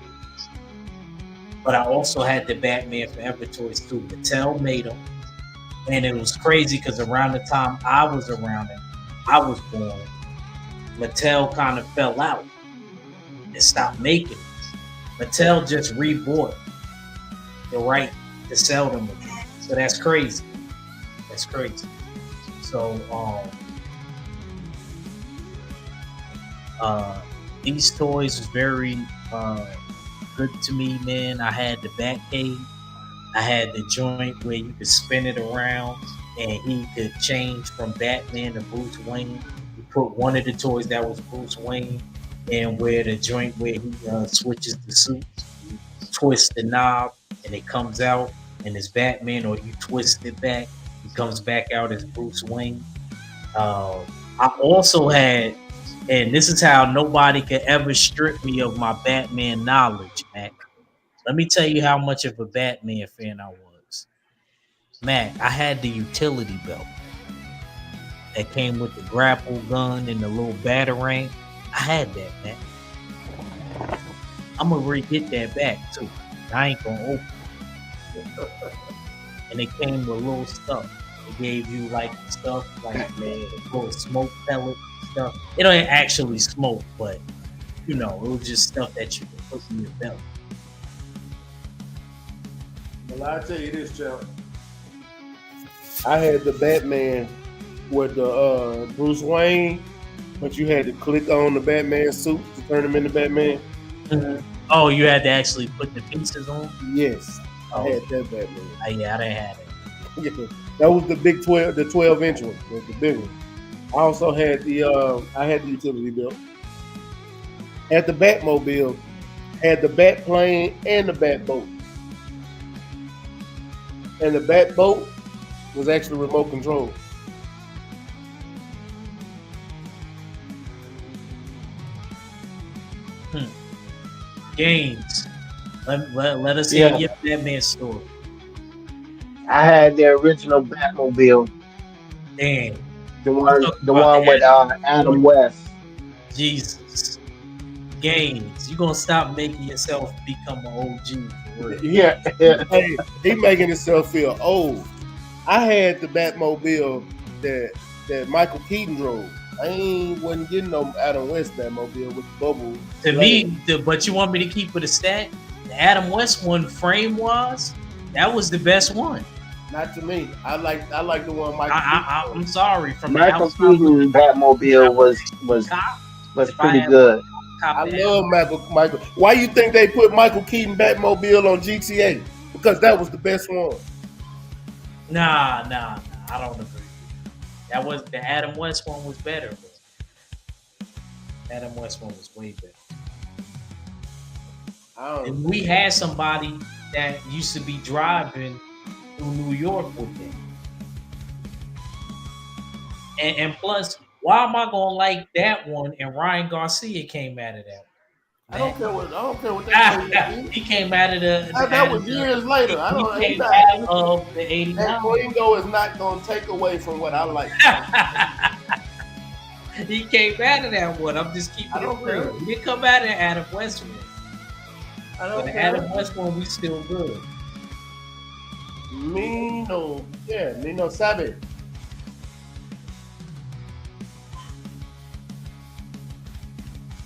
But I also had the Batman Forever toys too. Mattel made them, and it was crazy because around the time I was around and I was born, Mattel kind of fell out and stopped making them. Mattel just rebought the right to sell them again. So that's crazy. That's crazy. So these toys was very good to me, man. I had the Batcave. I had the joint where you could spin it around and he could change from Batman to Bruce Wayne. You put one of the toys that was Bruce Wayne and where the joint where he switches the suit, you twist the knob and it comes out and it's Batman, or you twist it back, he comes back out as Bruce Wayne. I also had, and this is how nobody could ever strip me of my Batman knowledge, Mac. Let me tell you how much of a Batman fan I was. Mac, I had the utility belt that came with the grapple gun and the little batarang. I had that, man. I'm gonna re-get that back too. I ain't gonna open it. And it came with little stuff. It gave you like stuff like little smoke pellet stuff. It don't actually smoke, but you know, it was just stuff that you could put in your belt. Well, I'll tell you this, champ. I had the Batman with the Bruce Wayne, but you had to click on the Batman suit to turn him into Batman. Mm-hmm. Oh, you had to actually put the pieces on? Yes, Oh. I had that Batman. Yeah, I didn't have it. That was the big 12, the 12-inch one, the big one. I also had I had the utility belt. Had the Batmobile, had the Bat plane and the Bat boat. And the Bat boat was actually remote control. Games. Let us hear your Batman story. I had the original Batmobile, Damn. the one with Adam West. Jesus. Games. You gonna stop making yourself become an OG for real. Yeah. Hey, he making himself feel old. I had the Batmobile that Michael Keaton drove. I wasn't getting no Adam West Batmobile with the bubble. To me, but you want me to keep it a stat? The Adam West one, frame wise, that was the best one. Not to me. I like the one Michael. I'm sorry. From Michael Keaton Batmobile was pretty good. I love Michael. Why you think they put Michael Keaton Batmobile on GTA? Because that was the best one. Nah. I don't agree. That was the Adam West one was better. Adam West one was way better. And we had somebody that used to be driving through New York with them. And plus, why am I gonna like that one? And Ryan Garcia came out of that. I don't care what that is. He came out of the. That was years later. He came out of the '89. That Ringo is not gonna take away from what I like. He came out of that one. I'm just keeping it real. He didn't come out of Adam West one. But the Adam West one, we still good. Nino Savage.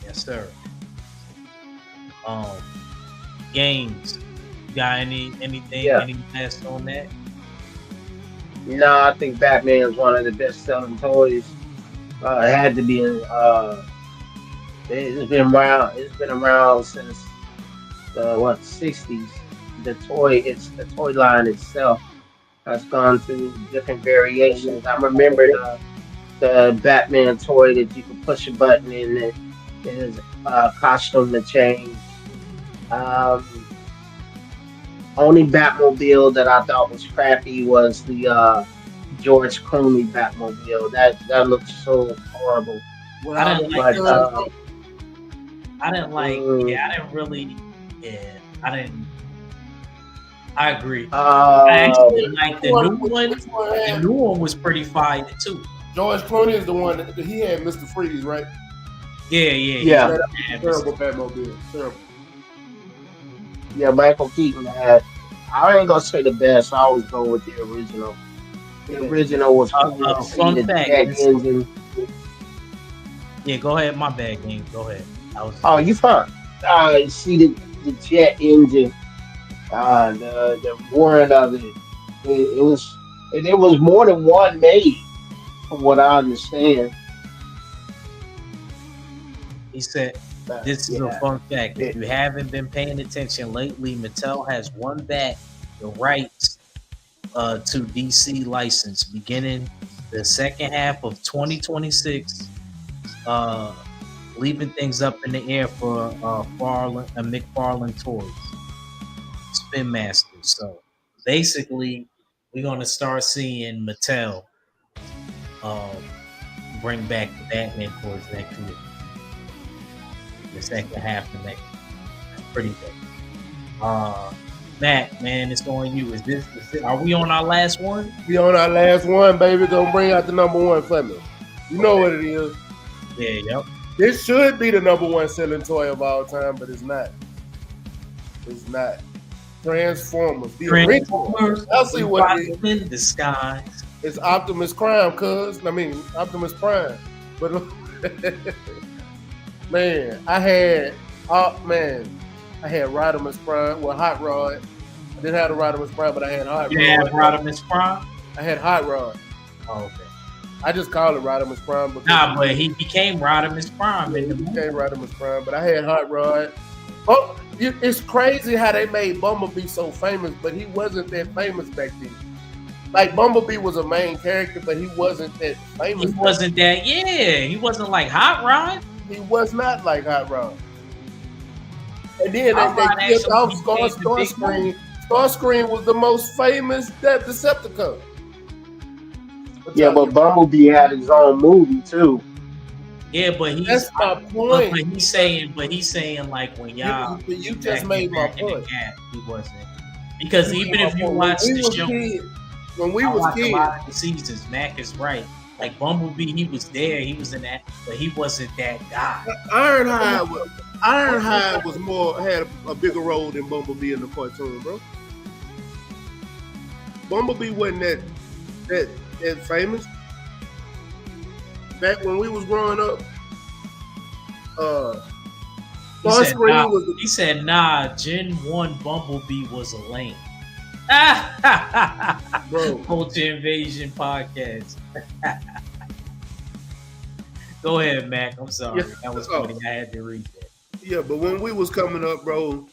Yes, sir. Games. You got anything? Yeah. Any last on that? No, I think Batman is one of the best selling toys. It had to be. It's been around. It's been around since the 60s. The toy line itself has gone through different variations. I remember the Batman toy that you could push a button in and his costume to change. Only Batmobile that I thought was crappy was the George Clooney Batmobile. That looked so horrible. Well, I didn't like. But, I didn't like. Yeah, I didn't really. Yeah, I didn't. I agree. I actually like the new one. The new one was pretty fire too. George Clooney is the one that he had Mr. Freeze, right? Yeah. Terrible Batmobile. Terrible. Yeah, Michael Keaton had. I ain't gonna say the best. I always go with the original. The original was fun fact. Engine. Yeah, go ahead. My bad, game. Go ahead. Oh, you fine. See the jet engine. The warrant of it. It was more than one made, from what I understand. He said, this is a fun fact. If you haven't been paying attention lately, Mattel has won back the rights to DC license beginning the second half of 2026, leaving things up in the air for McFarlane Toys, Spin Masters. So basically, we're going to start seeing Mattel bring back the Batman toys next year. The second half of next year. That's pretty good. Matt, man, it's on you. Are we on our last one? We on our last one, baby. Gonna bring out the number one for me. You know what it is. Yeah, yep. This should be the number one selling toy of all time, but it's not. It's not. Transformers. The original. I'll see what it is. In disguise. It's Optimus Prime, Optimus Prime. But man, I had Rodimus Prime, Hot Rod. I didn't have the Rodimus Prime, but I had Hot Rod. You had Rodimus Prime? I had Hot Rod. Oh, okay. I just call it Rodimus Prime. But he became Rodimus Prime. He became Rodimus Prime, but I had Hot Rod. Oh, it's crazy how they made Bumblebee so famous, but he wasn't that famous back then. Like, Bumblebee was a main character, but he wasn't that famous. He wasn't like Hot Rod. He was not like Hot Rod. And then they killed off Starscream. Starscream was the most famous Decepticon. Yeah, but Bumblebee had his own movie too. Yeah, but that's my point. But he's saying like when y'all you just made my point. He wasn't, because even if you watch the show, when we was kids, a lot of the seasons, Mac is right. Like Bumblebee, he was there, he was in that, but he wasn't that guy. Ironhide had a bigger role than Bumblebee in the cartoon, bro. Bumblebee wasn't that famous. Back when we was growing up, he said, Gen 1 Bumblebee was a lame. Bro. Culture Invasion Podcast. Go ahead, Mac. I'm sorry. Yeah, that was funny. I had to read that. Yeah, but when we was coming up, bro,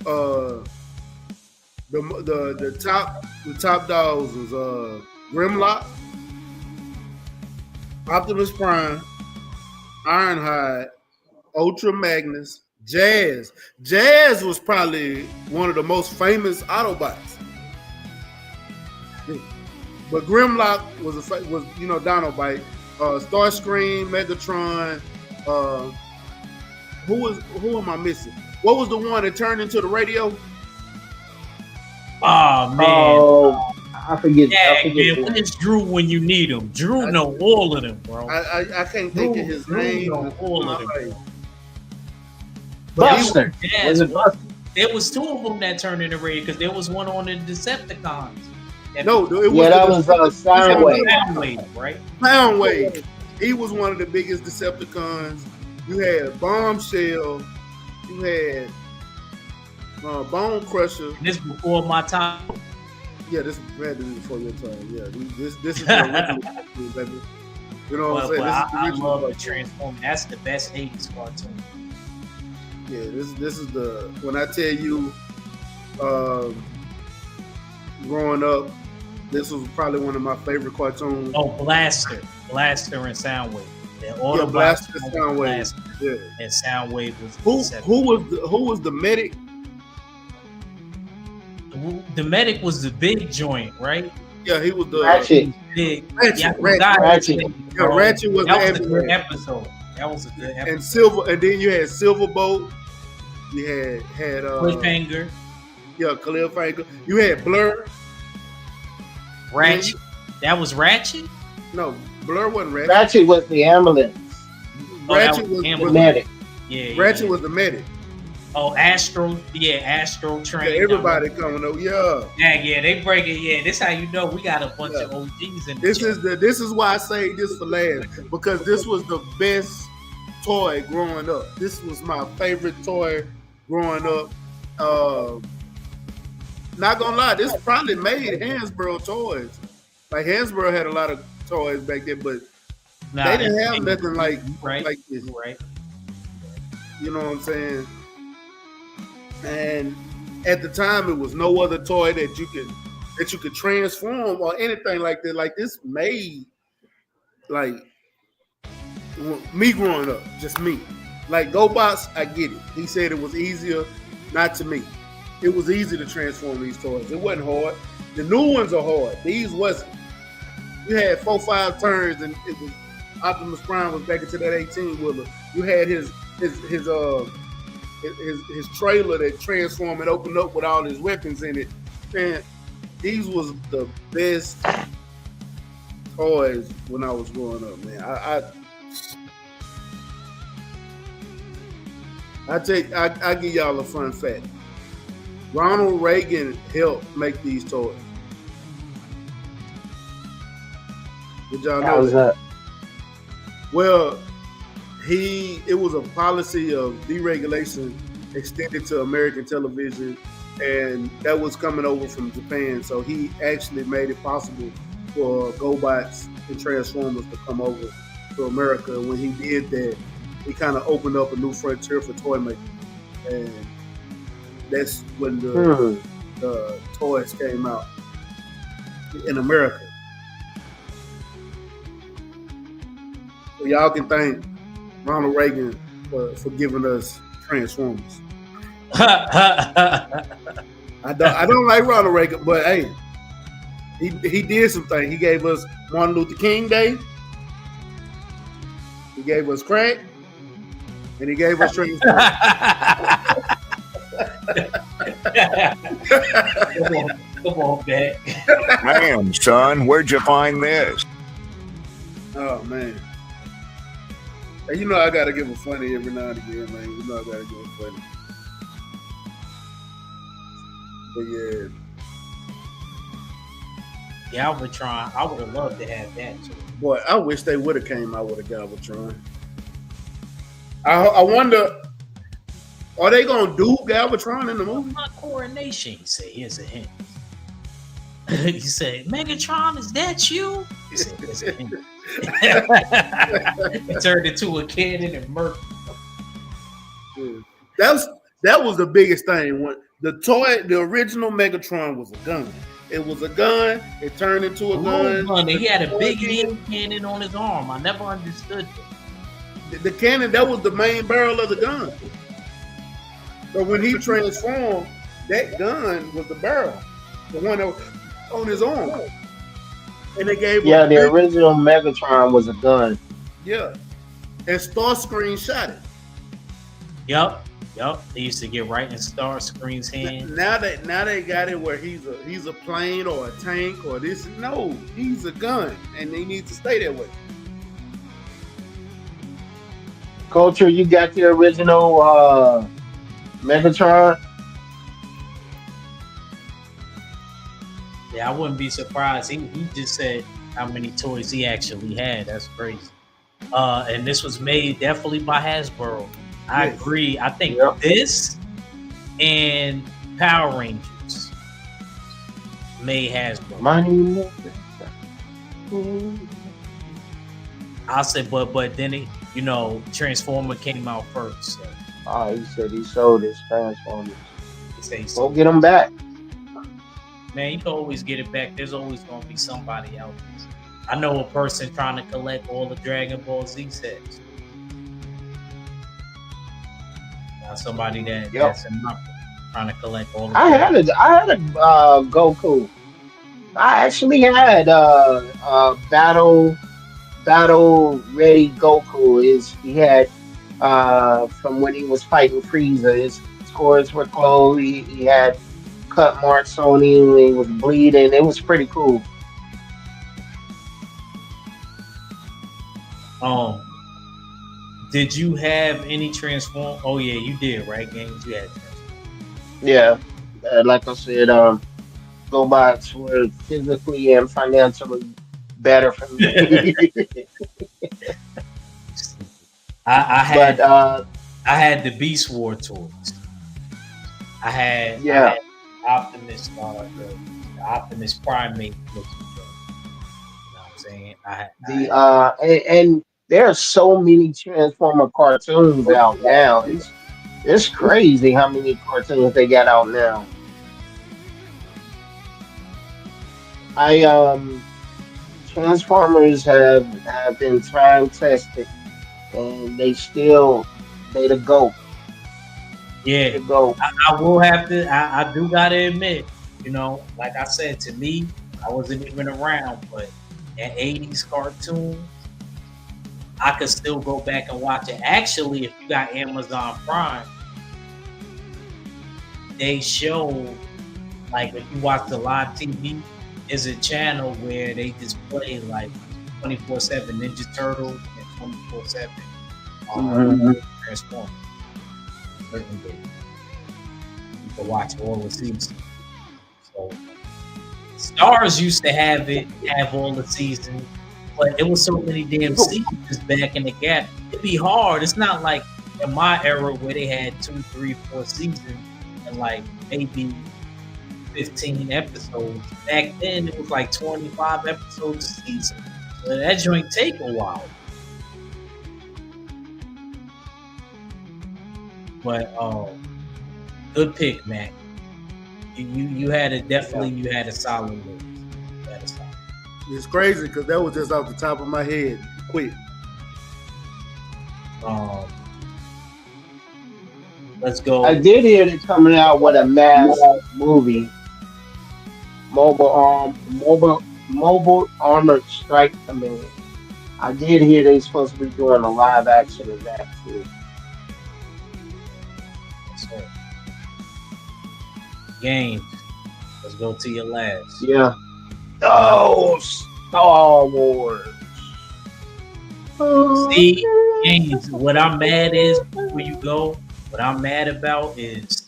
the top dogs was Grimlock, Optimus Prime, Ironhide, Ultra Magnus, Jazz. Jazz was probably one of the most famous Autobots. But Grimlock was Dinobite. Starscream, Megatron, who am I missing? What was the one that turned into the radio? Oh man. Oh, I forget. I Yeah, forget. man. Where's Drew when you need him? Drew know all of them, bro. I can't think of his name. Know all of them. Buster. Yeah, Was it Buster? there was two of them that turned into radio because there was one on the Decepticons. No, it was Yeah, that was Soundwave. Soundwave, right? Soundwave. He was one of the biggest Decepticons. You had Bombshell. You had Bone Crusher. And this before my time. Yeah, this had to be before your time. Yeah, this is the original, baby. You know what I'm saying? I This is the love the original. Transformers. That's the best 80s cartoon. Yeah, this is the when I tell you, growing up, this was probably one of my favorite cartoons. Oh, Blaster and Soundwave. Yeah, Blaster and Soundwave. Yeah. And Soundwave was Who was the medic? the medic was the big joint, right? Yeah, he was the Ratchet. Big. Ratchet. Yeah, I Ratchet. forgot his Ratchet. name, Yeah, bro. Ratchet was That the was a good ambulance. episode. That was a good episode. And Silver, and then you had Silverbolt. You had Cliffhanger, yeah, Cliffhanger. You had Blur. Ratchet. That was Ratchet. No, Blur wasn't Ratchet. Ratchet was the ambulance. Oh, that Ratchet was was ambulance. Medic. Yeah. Ratchet yeah. was the medic. Oh, Astro. Yeah, Astro Yeah, Train. everybody coming up. Yeah. Yeah, they break it. Yeah, this how you know we got a bunch of OGs in This the is why I say this for last, because this was the best toy growing up. This was my favorite toy growing up. Not gonna lie, this probably made Hasbro toys. Like Hasbro had a lot of toys back then, but they didn't have nothing like this. Right. You know what I'm saying? And at the time, it was no other toy that you could transform or anything like that. Like this made like me growing up, just me. Like GoBots, I get it. He said it was easier, not to me. It was easy to transform these toys. It wasn't hard. The new ones are hard. These wasn't. You had 4-5 turns, and it was Optimus Prime was back into that 18-wheeler. You had his trailer that transformed and opened up with all his weapons in it. Man, these was the best toys when I was growing up, man. I give y'all a fun fact. Ronald Reagan helped make these toys. Did y'all know How's that? that? Well, it was a policy of deregulation extended to American television, and that was coming over from Japan. So he actually made it possible for GoBots and Transformers to come over to America. And when he did that, he kind of opened up a new frontier for toy making, and that's when the toys came out in America. So y'all can thank Ronald Reagan for giving us Transformers. I don't like Ronald Reagan, but hey, he did some things. He gave us Martin Luther King Day. He gave us crack, and he gave us Transformers. Come on, man. Man, son, where'd you find this? Oh man. Hey, you know I gotta give a funny every now and again, man. You know I gotta give a funny. But yeah. Galvatron, I would have loved to have that too. Boy, I wish they would have came out with a Galvatron. I wonder, are they gonna do Galvatron in the movie? My coronation, he said, here's a hint. He said, Megatron, is that you? He said, here's a hint. He turned into a cannon and murked. That was the biggest thing. When the original Megatron was a gun. It was a gun. It turned into a gun. And he had a big hand cannon on his arm. I never understood that. The cannon, that was the main barrel of the gun. So when he transformed, that gun was the barrel, the one that was on his arm. And they gave the original Megatron was a gun. Yeah. And Starscream shot it. Yup, yup. They used to get right in Star Screen's hand. Now they got it where he's a plane or a tank or this. No, he's a gun, and they need to stay that way. Culture, you got the original Megatron? Yeah, I wouldn't be surprised. He just said how many toys he actually had. That's crazy. And this was made definitely by Hasbro. I Yes. agree. I think Yep. this and Power Rangers made Hasbro. Money. I said, but then Transformer came out first. So Oh, he said he sold his Transformers. they say Go so. get them back. Man, you can always get it back. There's always gonna be somebody out there. I know a person trying to collect all the Dragon Ball Z sets. Now somebody Yep. that's in my trying to collect all the I had a Goku. I actually had battle ready Goku. He had from when he was fighting Frieza. His scores were close. He had cut marks on him. He was bleeding. It was pretty cool. um did you have any transform? Oh yeah, you did, right? Games you had transform. Yeah, like I said, robots were physically and financially better for me. I but had I had the Beast War toys. I yeah, had Optimus the Optimus Primate looking thing. You know what I'm saying? I the had and there are so many Transformer cartoons out now. It's crazy how many cartoons they got out now. I Transformers have been time tested and they the GOAT. They yeah. the GOAT. I will have to. I do gotta admit, like I said, to me, I wasn't even around, but an '80s cartoon, I could still go back and watch it. Actually, if you got Amazon Prime, they show like if you watch the live TV, is a channel where they just play like 24/7 Ninja Turtles and 24/7 Mhm. Transformers. Certain days. You can watch all the seasons. So Stars used to have all the seasons, but it was so many damn seasons back in the gap. It'd be hard. It's not like in my era where they had 2, 3, 4 seasons and like maybe 15 episodes. Back then it was like 25 episodes a season. So that joint take a while. But good pick, Mac. You had a definitely you had a solid list. You had a solid. It's crazy because that was just off the top of my head. Quick. Um, let's go. I did hear they coming out with a mass movie, mobile armored strike command. I did hear they supposed to be doing a live action of that too. So, games. Let's go to your last. Yeah. Oh, Star Wars. See, games. What I'm mad is before you go. What I'm mad about is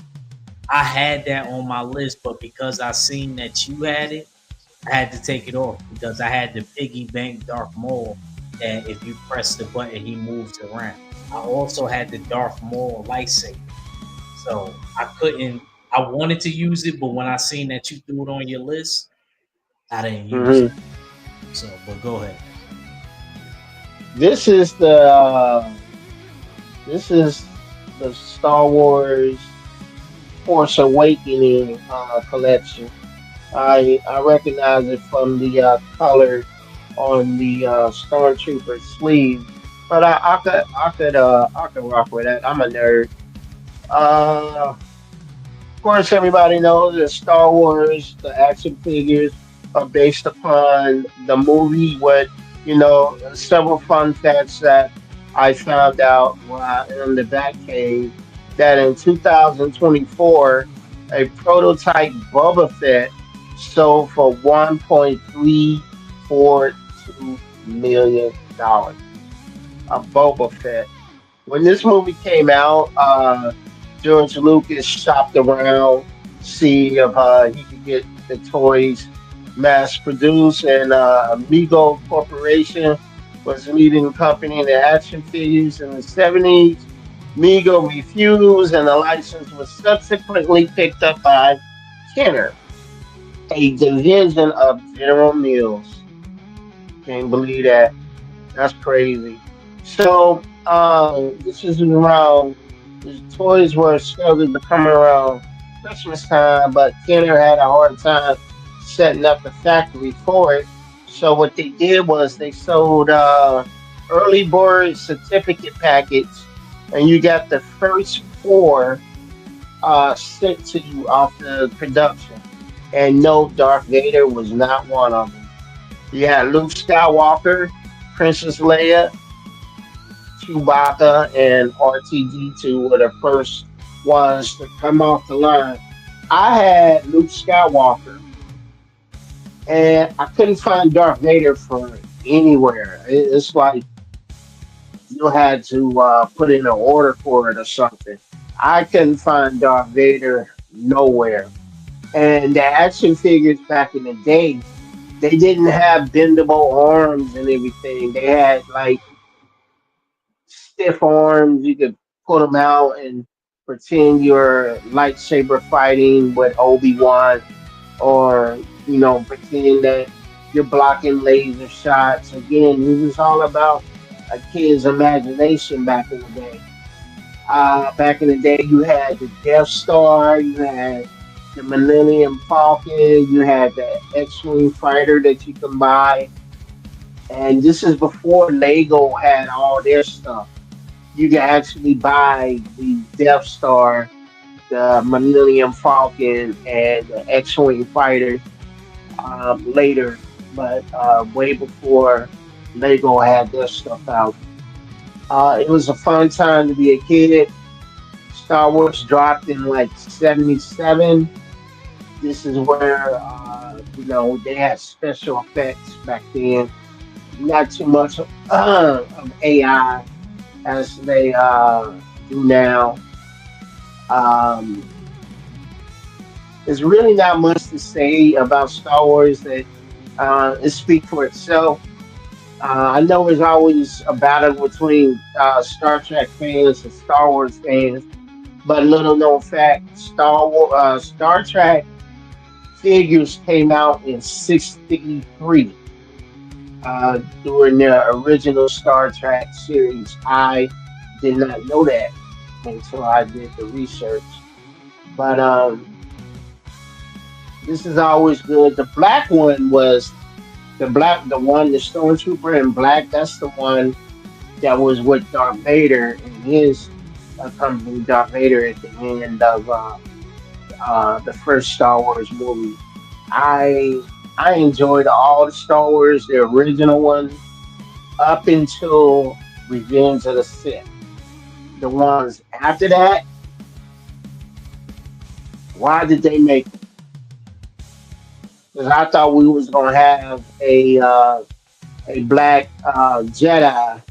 I had that on my list, but because I seen that you had it, I had to take it off because I had the piggy bank Darth Maul that if you press the button, he moves around. I also had the Darth Maul lightsaber. So I couldn't, I wanted to use it, but when I seen that you threw it on your list, I didn't use it. Mhm. So, but go ahead. This is this is the Star Wars Force Awakening collection. I recognize it from the color on the Stormtrooper sleeve, but I could rock with that. I'm a nerd. Of course, everybody knows that Star Wars, the action figures, are based upon the movie. Several fun facts that I found out while in the Batcave. that in 2024, a prototype Boba Fett sold for $1.342 million. A Boba Fett. When this movie came out, George Lucas shopped around, see if he could get the toys mass produced, and Amigo Corporation was a leading company in the action figures in the 70s. Mego refused, and the license was subsequently picked up by Kenner, a division of General Mills. Can't believe that. That's crazy. So, this is around, the toys were scheduled to come around Christmas time, but Kenner had a hard time setting up the factory for it. So, what they did was they sold early bird certificate packets, and you got the first four sent to you off the production. And no, Darth Vader was not one of them. You had Luke Skywalker, Princess Leia, Chewbacca, and R2D2 were the first ones to come off the line. I had Luke Skywalker, and I couldn't find Darth Vader for anywhere. It's like you had to put in an order for it or something. I couldn't find Darth Vader nowhere. And the action figures back in the day, they didn't have bendable arms and everything. They had like stiff arms. You could put them out and pretend you're lightsaber fighting with Obi-Wan, or pretend that you're blocking laser shots. Again, it was all about a kid's imagination back in the day. Back in the day, you had the Death Star, you had the Millennium Falcon, you had the X-Wing fighter that you can buy, and this is before Lego had all their stuff. You can actually buy the Death Star, the Millennium Falcon, and the X-Wing fighter later, but way before Lego had their stuff out. It was a fun time to be a kid. Star Wars dropped in like '77. This is where they had special effects back then. Not too much of AI as they do now. Um, there's really not much to say about Star Wars that it speaks for itself. I know there's always a battle between Star Trek fans and Star Wars fans, but little known fact: Star Trek figures came out in '63 during the original Star Trek series. I did not know that until I did the research. But this is always good. The black one was the stormtrooper in black. That's the one that was with Darth Vader and his company, Darth Vader, at the end of the first Star Wars movie. I I enjoyed all the Star Wars, the original one, up until Revenge of the Sith. The ones after that, why did they make? Because I thought we was gonna have a black Jedi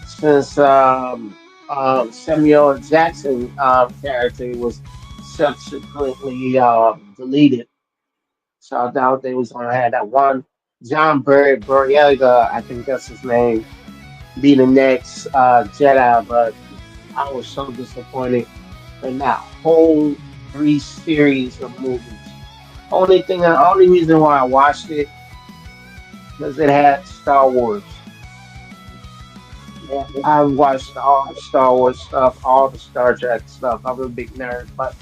since Samuel Jackson character was subsequently deleted. So I thought they was gonna have that one Boyega, I think that's his name, be the next Jedi, but I was so disappointed in that whole three series of movies. Only reason why I watched it because it had Star Wars. Yeah, I've watched all the Star Wars stuff, all the Star Trek stuff. I'm a big nerd, but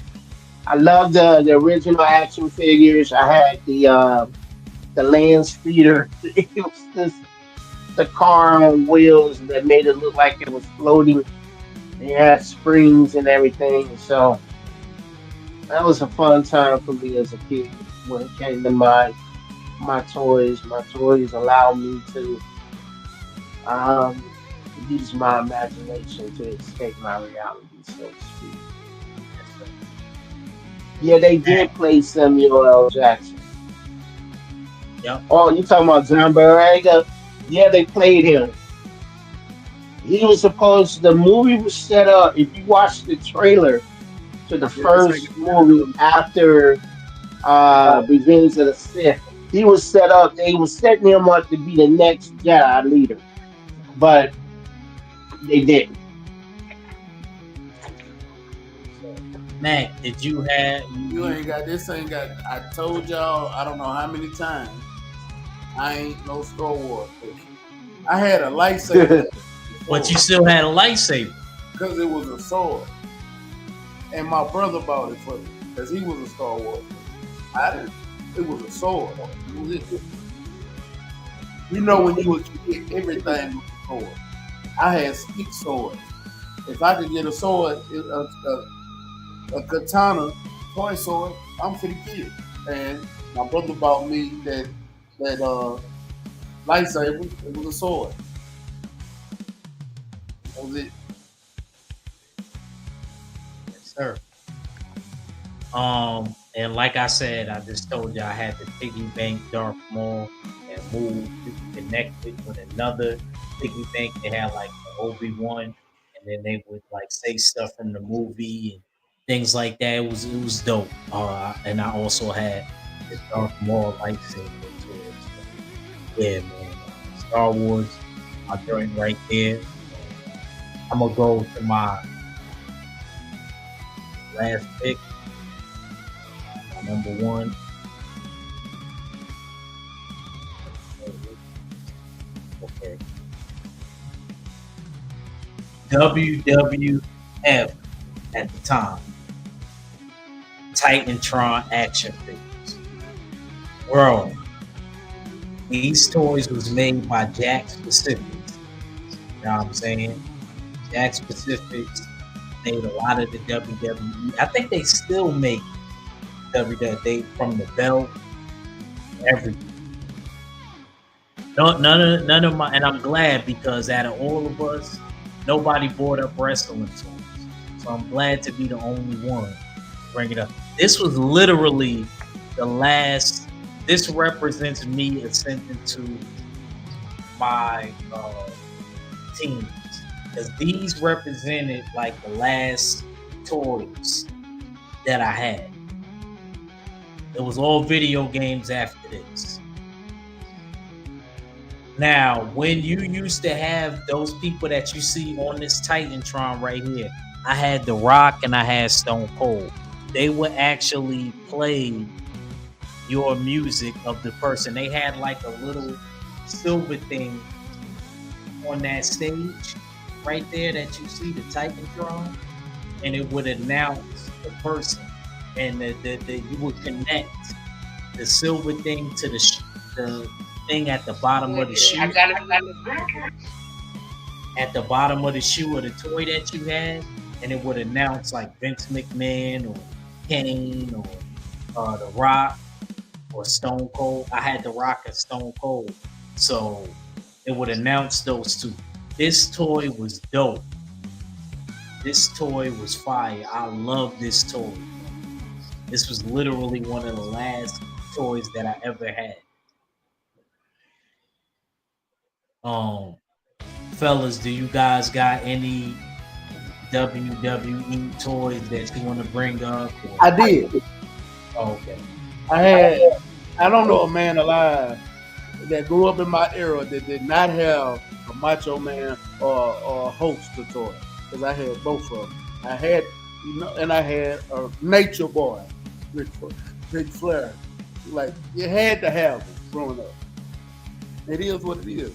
I love the original action figures. I had the land speeder. It was just the car on wheels that made it look like it was floating. It had springs and everything. So that was a fun time for me as a kid when it came to my toys. My toys allowed me to um, use my imagination to escape my reality, so to speak. Yeah, they did play Samuel L. Jackson. Yep. Oh, you talking about John Boyega? Yeah, they played him. He was supposed. The movie was set up. If you watch the trailer to the Yeah, this ain't first movie after Revenge of the Sith, he was set up. They was setting him up to be the next Jedi leader, but they didn't. Mac, did you have You ain't got this. Ain't got. I told y'all. I don't know how many times. I ain't no Star Wars person. I had a lightsaber, but you still had a lightsaber? because it was a sword, and my brother bought it for me because he was a Star Wars person. I didn't. It was a sword. It was it. You know when you get everything with a sword. I had 6 swords. If I could get a sword, a katana toy sword, I'm for the kid. And my brother bought me that lightsaber. It was a sword. That was it. Yes, sir. And like I said, I just told you I had the piggy bank Darth Maul and move connected with another piggy bank. They had like the Obi-Wan, and then they would like say stuff from the movie and things like that. It was dope. And I also had the Darth Maul lightsaber too. So, yeah, man. Star Wars, my joint right there. I'm gonna go to my last pick. Number one. Okay. WWF at the time. Titantron action figures. Bro, these toys was made by Jack's Pacifics. You know what I'm saying? Jack's Pacifics made a lot of the WWE. I think they still make WWE from the belt, everything. No, none of my, and I'm glad because out of all of us, nobody brought up wrestling toys. So I'm glad to be the only one to bring it up. This was literally the last. This represents me ascending to my teams because these represented like the last toys that I had. It was all video games after this. Now, when you used to have those people that you see on this Titantron right here, I had The Rock and I had Stone Cold. They would actually play your music of the person. They had like a little silver thing on that stage right there that you see, the Titantron, and it would announce the person. And you would connect the silver thing to the thing at the bottom of the shoe. At the bottom of the shoe of the toy that you had, and it would announce like Vince McMahon or Kane or The Rock or Stone Cold. I had The Rock and Stone Cold, so it would announce those two. This toy was dope. This toy was fire. I love this toy. This was literally one of the last toys that I ever had. Fellas, do you guys got any WWE toys that you want to bring up? Or? I did. Oh, okay. I don't know a man alive that grew up in my era that did not have a Macho Man or a Hulkster toy, because I had both of them. I had, and I had a Nature Boy, Ric Flair. Like, you had to have them growing up. It is what it is.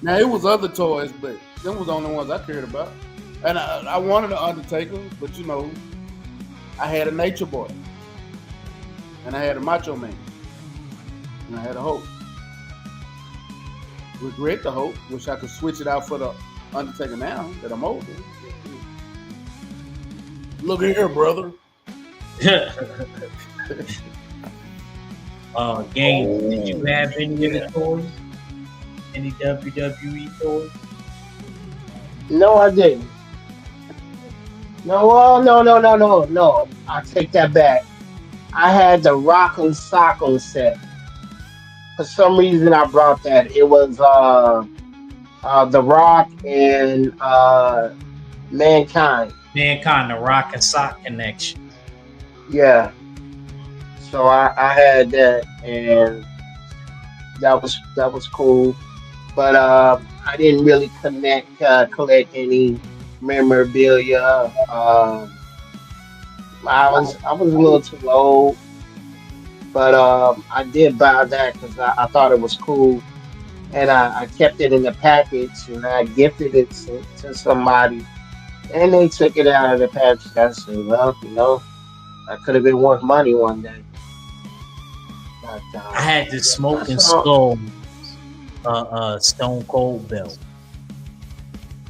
Now, it was other toys, but them was the only ones I cared about. And I wanted an Undertaker, but I had a Nature Boy. And I had a Macho Man. And I had a Hulk. Regret the Hulk. Wish I could switch it out for the Undertaker now that I'm older. Look at here, brother. Games, did you have any of the toys? Any WWE toys? No, I didn't. No, no. I take that back. I had the Rock'em Sock'em set. For some reason, I brought that. It was The Rock and Mankind. Mankind, the Rock and Sock connection. Yeah. So I had that, and that was cool. But I didn't really collect any memorabilia. I was a little too old, but I did buy that because I thought it was cool, and I kept it in the package, and I gifted it to somebody, and they took it out of the package. I said, well, that could have been worth money one day. But I had this that's smoking all. skull, Stone Cold belt.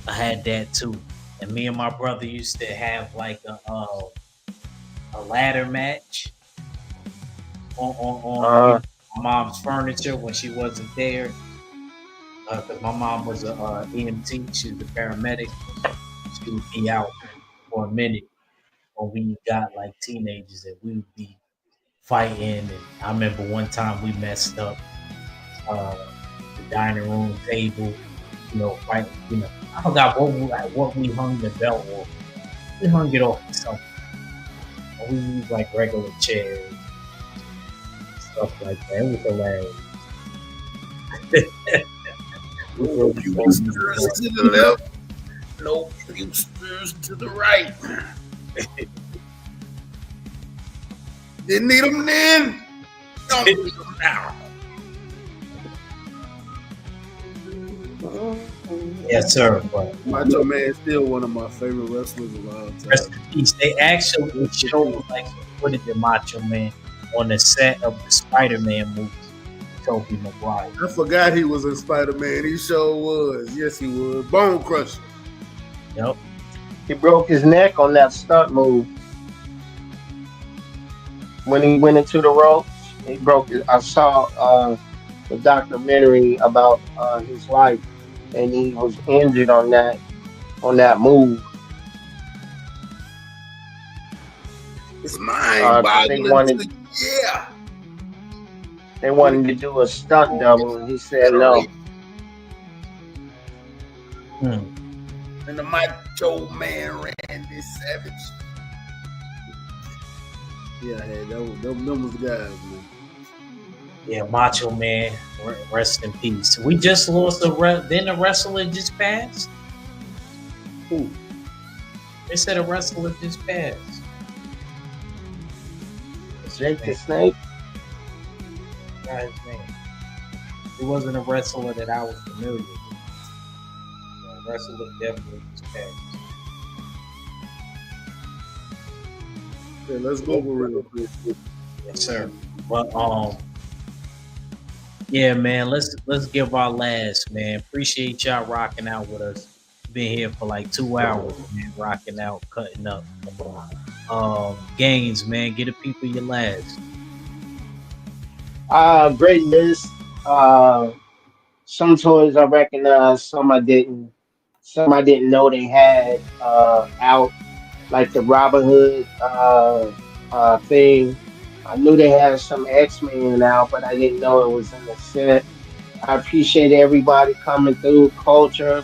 I had that too, and me and my brother used to have like a ladder match on Uh, my mom's furniture when she wasn't there. Because my mom was a EMT, she was a paramedic. She would be out for a minute when we got like teenagers, and we would be fighting. And I remember one time we messed up uh, the dining room table, fighting. I forgot what we hung the belt off. We hung it off of something. And we used like regular chairs, stuff like that. It was hilarious. We No were Pusters to the left. No Pusters to the right. Didn't need them then. Don't need them now. Yes, sir. But Macho Man still one of my favorite wrestlers of all rest time. in peace. They actually showed like footage of Macho Man on the set of the Spider-Man movie, Tobey Maguire. I forgot he was in Spider Man. He sure was. Yes, he was. Bone Crusher. Yep. he broke his neck on that stunt move when he went into the ropes. He broke it. I saw the documentary about his life, and he was injured on that move It's mind because they boggling wanted to yeah. they When wanted to do a stunt double, and he said no. Federation Hmm. and the Macho Man Randy Savage. Yeah, hey, them was the guys, man. Yeah, Macho Man. Rest in peace. We just lost then a wrestler just passed. Ooh. They said a wrestler just passed. Jake the Snake. Guy's name. It wasn't a wrestler that I was familiar with. A wrestler definitely just passed. Yeah, let's go over real quick. Yes, sir. But yeah, man. Let's give our last, man. Appreciate y'all rocking out with us. Been here for like 2 hours, man. Rocking out, cutting up. Games, man. Get the people your last. Great list. Some toys I recognized, some I didn't. Some I didn't know they had out, like the Robin Hood thing. I knew they had some X-Men out, but I didn't know it was in the set. I appreciate everybody coming through. Culture,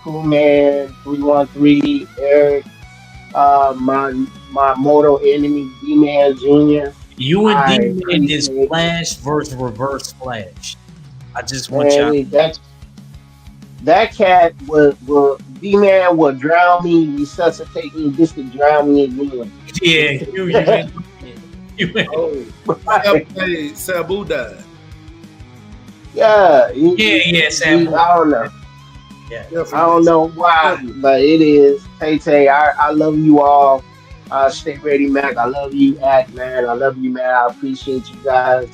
Cool Man, 313, Eric, my mortal enemy, D-Man Jr. You and D I Man is appreciate Flash versus Reverse Flash. I just want y'all. man, that cat will D-Man will drown me, resuscitate me just to drown me again. Yeah, you Oh, Right. hey, Sabu died. Yeah, yeah, Sam. I don't know. Yeah, Yeah, I don't know why, but it is. Tay Tay, I love you all. Stay ready, Mac. I love you, Act Man. I love you, man. I appreciate you guys.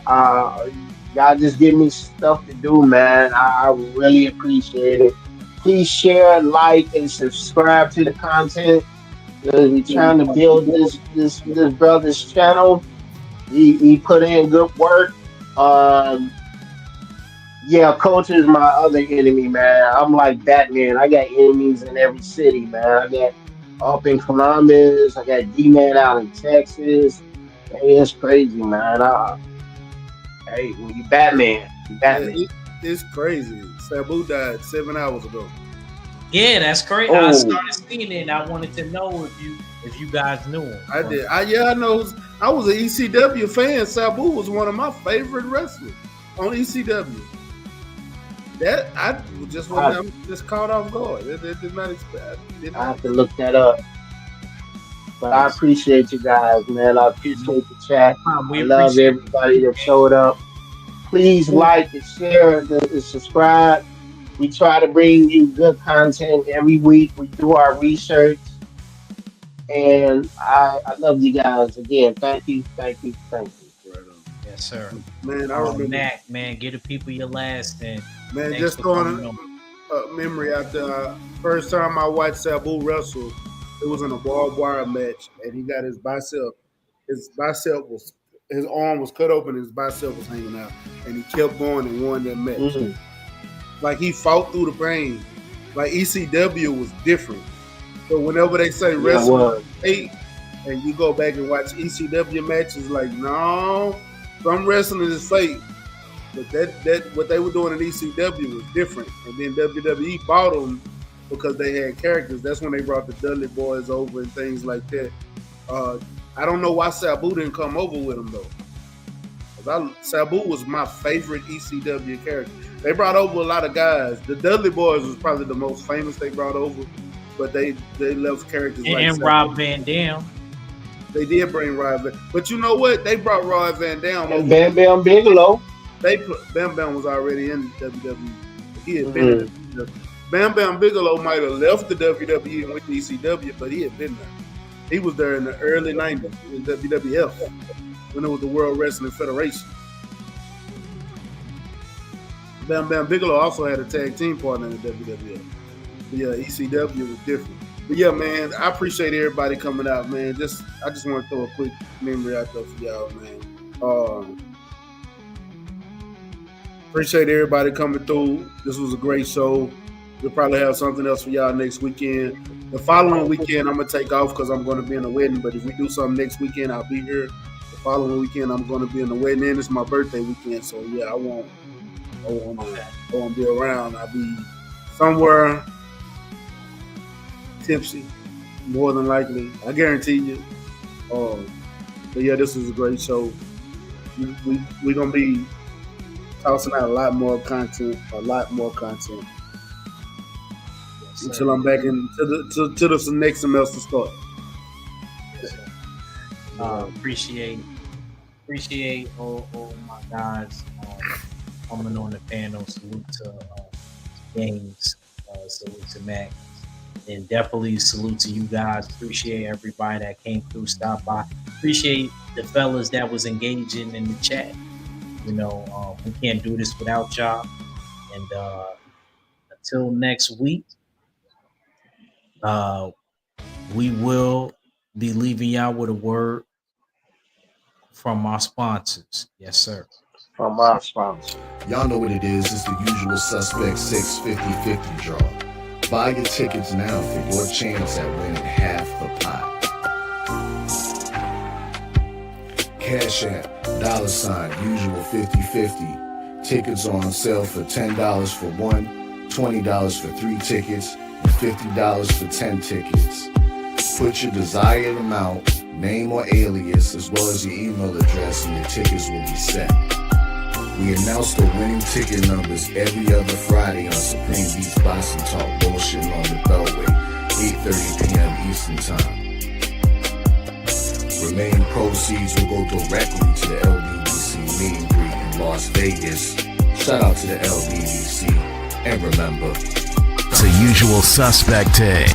Uh, y'all just give me stuff to do, man. I really appreciate it. Please share, like, and subscribe to the content. We're trying to build this brother's channel. He put in good work. Um, Yeah, culture is my other enemy, man. I'm like Batman. I got enemies in every city, man. I got up in Columbus. I got D-Man out in Texas. Hey, it's crazy, man. Hey, when you Batman, you Yeah, Batman. it's crazy. Sabu died 7 hours ago. Yeah, that's great. I Oh, started seeing it. And I wanted to know if you guys knew him. I did. I know. I was an ECW fan. Sabu was one of my favorite wrestlers on ECW. That I I'm just caught off guard. It did not expect. I have to look that up. But I appreciate you guys, man. I appreciate the chat. We I love appreciate everybody that showed up. Please like and share and subscribe. We try to bring you good content every week. We do our research. And I love you guys. Again, thank you, thank you, thank you. Right on. Yes, sir. Man, I remember. Mac, man, give the people your last and Man, just throwing a memory out there. First time I watched Sabu wrestle, it was in a barbed wire match, and he got his bicep. His arm was cut open, his bicep was hanging out, and he kept going and won that match. Mm-hmm. Like he fought through the pain. Like ECW was different. So whenever they say wrestling is fate, and you go back and watch ECW matches, like no, some wrestling is fake. But that what they were doing in ECW was different. And then WWE bought them because they had characters. That's when they brought the Dudley Boys over and things like that. I don't know why Sabu didn't come over with them though. Sabu was my favorite ECW character. They brought over a lot of guys. The Dudley Boys was probably the most famous they brought over, but they left characters like and Sabu. Rob Van Dam. They did bring Rob Van, but you know what? They brought Rob Van Dam over. Bam Bam Bigelow. They put Bam Bam was already in WWE. He had been in the WWE. Bam Bam Bigelow might have left the WWE and went to ECW, but he had been there. He was there in the early 90s in WWF when it was the World Wrestling Federation. Bam Bam Bigelow also had a tag team partner in the WWF. But yeah, ECW was different. But yeah, man, I appreciate everybody coming out, man. I just want to throw a quick memory out there for y'all, man. Appreciate everybody coming through. This was a great show. We'll probably have something else for y'all next weekend. The following weekend, I'm going to take off because I'm going to be in a wedding. But if we do something next weekend, I'll be here. The following weekend, I'm going to be in the wedding. And it's my birthday weekend. So, yeah, I won't be around. I'll be somewhere tipsy, more than likely. I guarantee you. But, yeah, this was a great show. We're going to be tossing out a lot more content. Yes, until I'm back into the next semester start. Yes, appreciate all my guys coming on the panel. Salute to James, salute to Mac, and definitely salute to you guys. Appreciate everybody that came through, stopped by. Appreciate the fellas that was engaging in the chat. You know, we can't do this without y'all. And until next week, we will be leaving y'all with a word from our sponsors. Yes, sir. From our sponsors. Y'all know what it is. It's the usual suspect 650-50 draw. Buy your tickets now for your chance at winning half the pot. Cash App, $ usual 50-50. Tickets are on sale for $10 for one, $20 for 3 tickets, and $50 for 10 tickets. Put your desired amount, name or alias, as well as your email address, and your tickets will be set. We announce the winning ticket numbers every other Friday on Supreme Beats Boxing Talk Bullshit on the Beltway, 8:30 p.m. Eastern Time. Remaining proceeds will go directly to the LBDC meet and greet in Las Vegas. Shout out to the LBDC. And remember, it's a usual suspect day.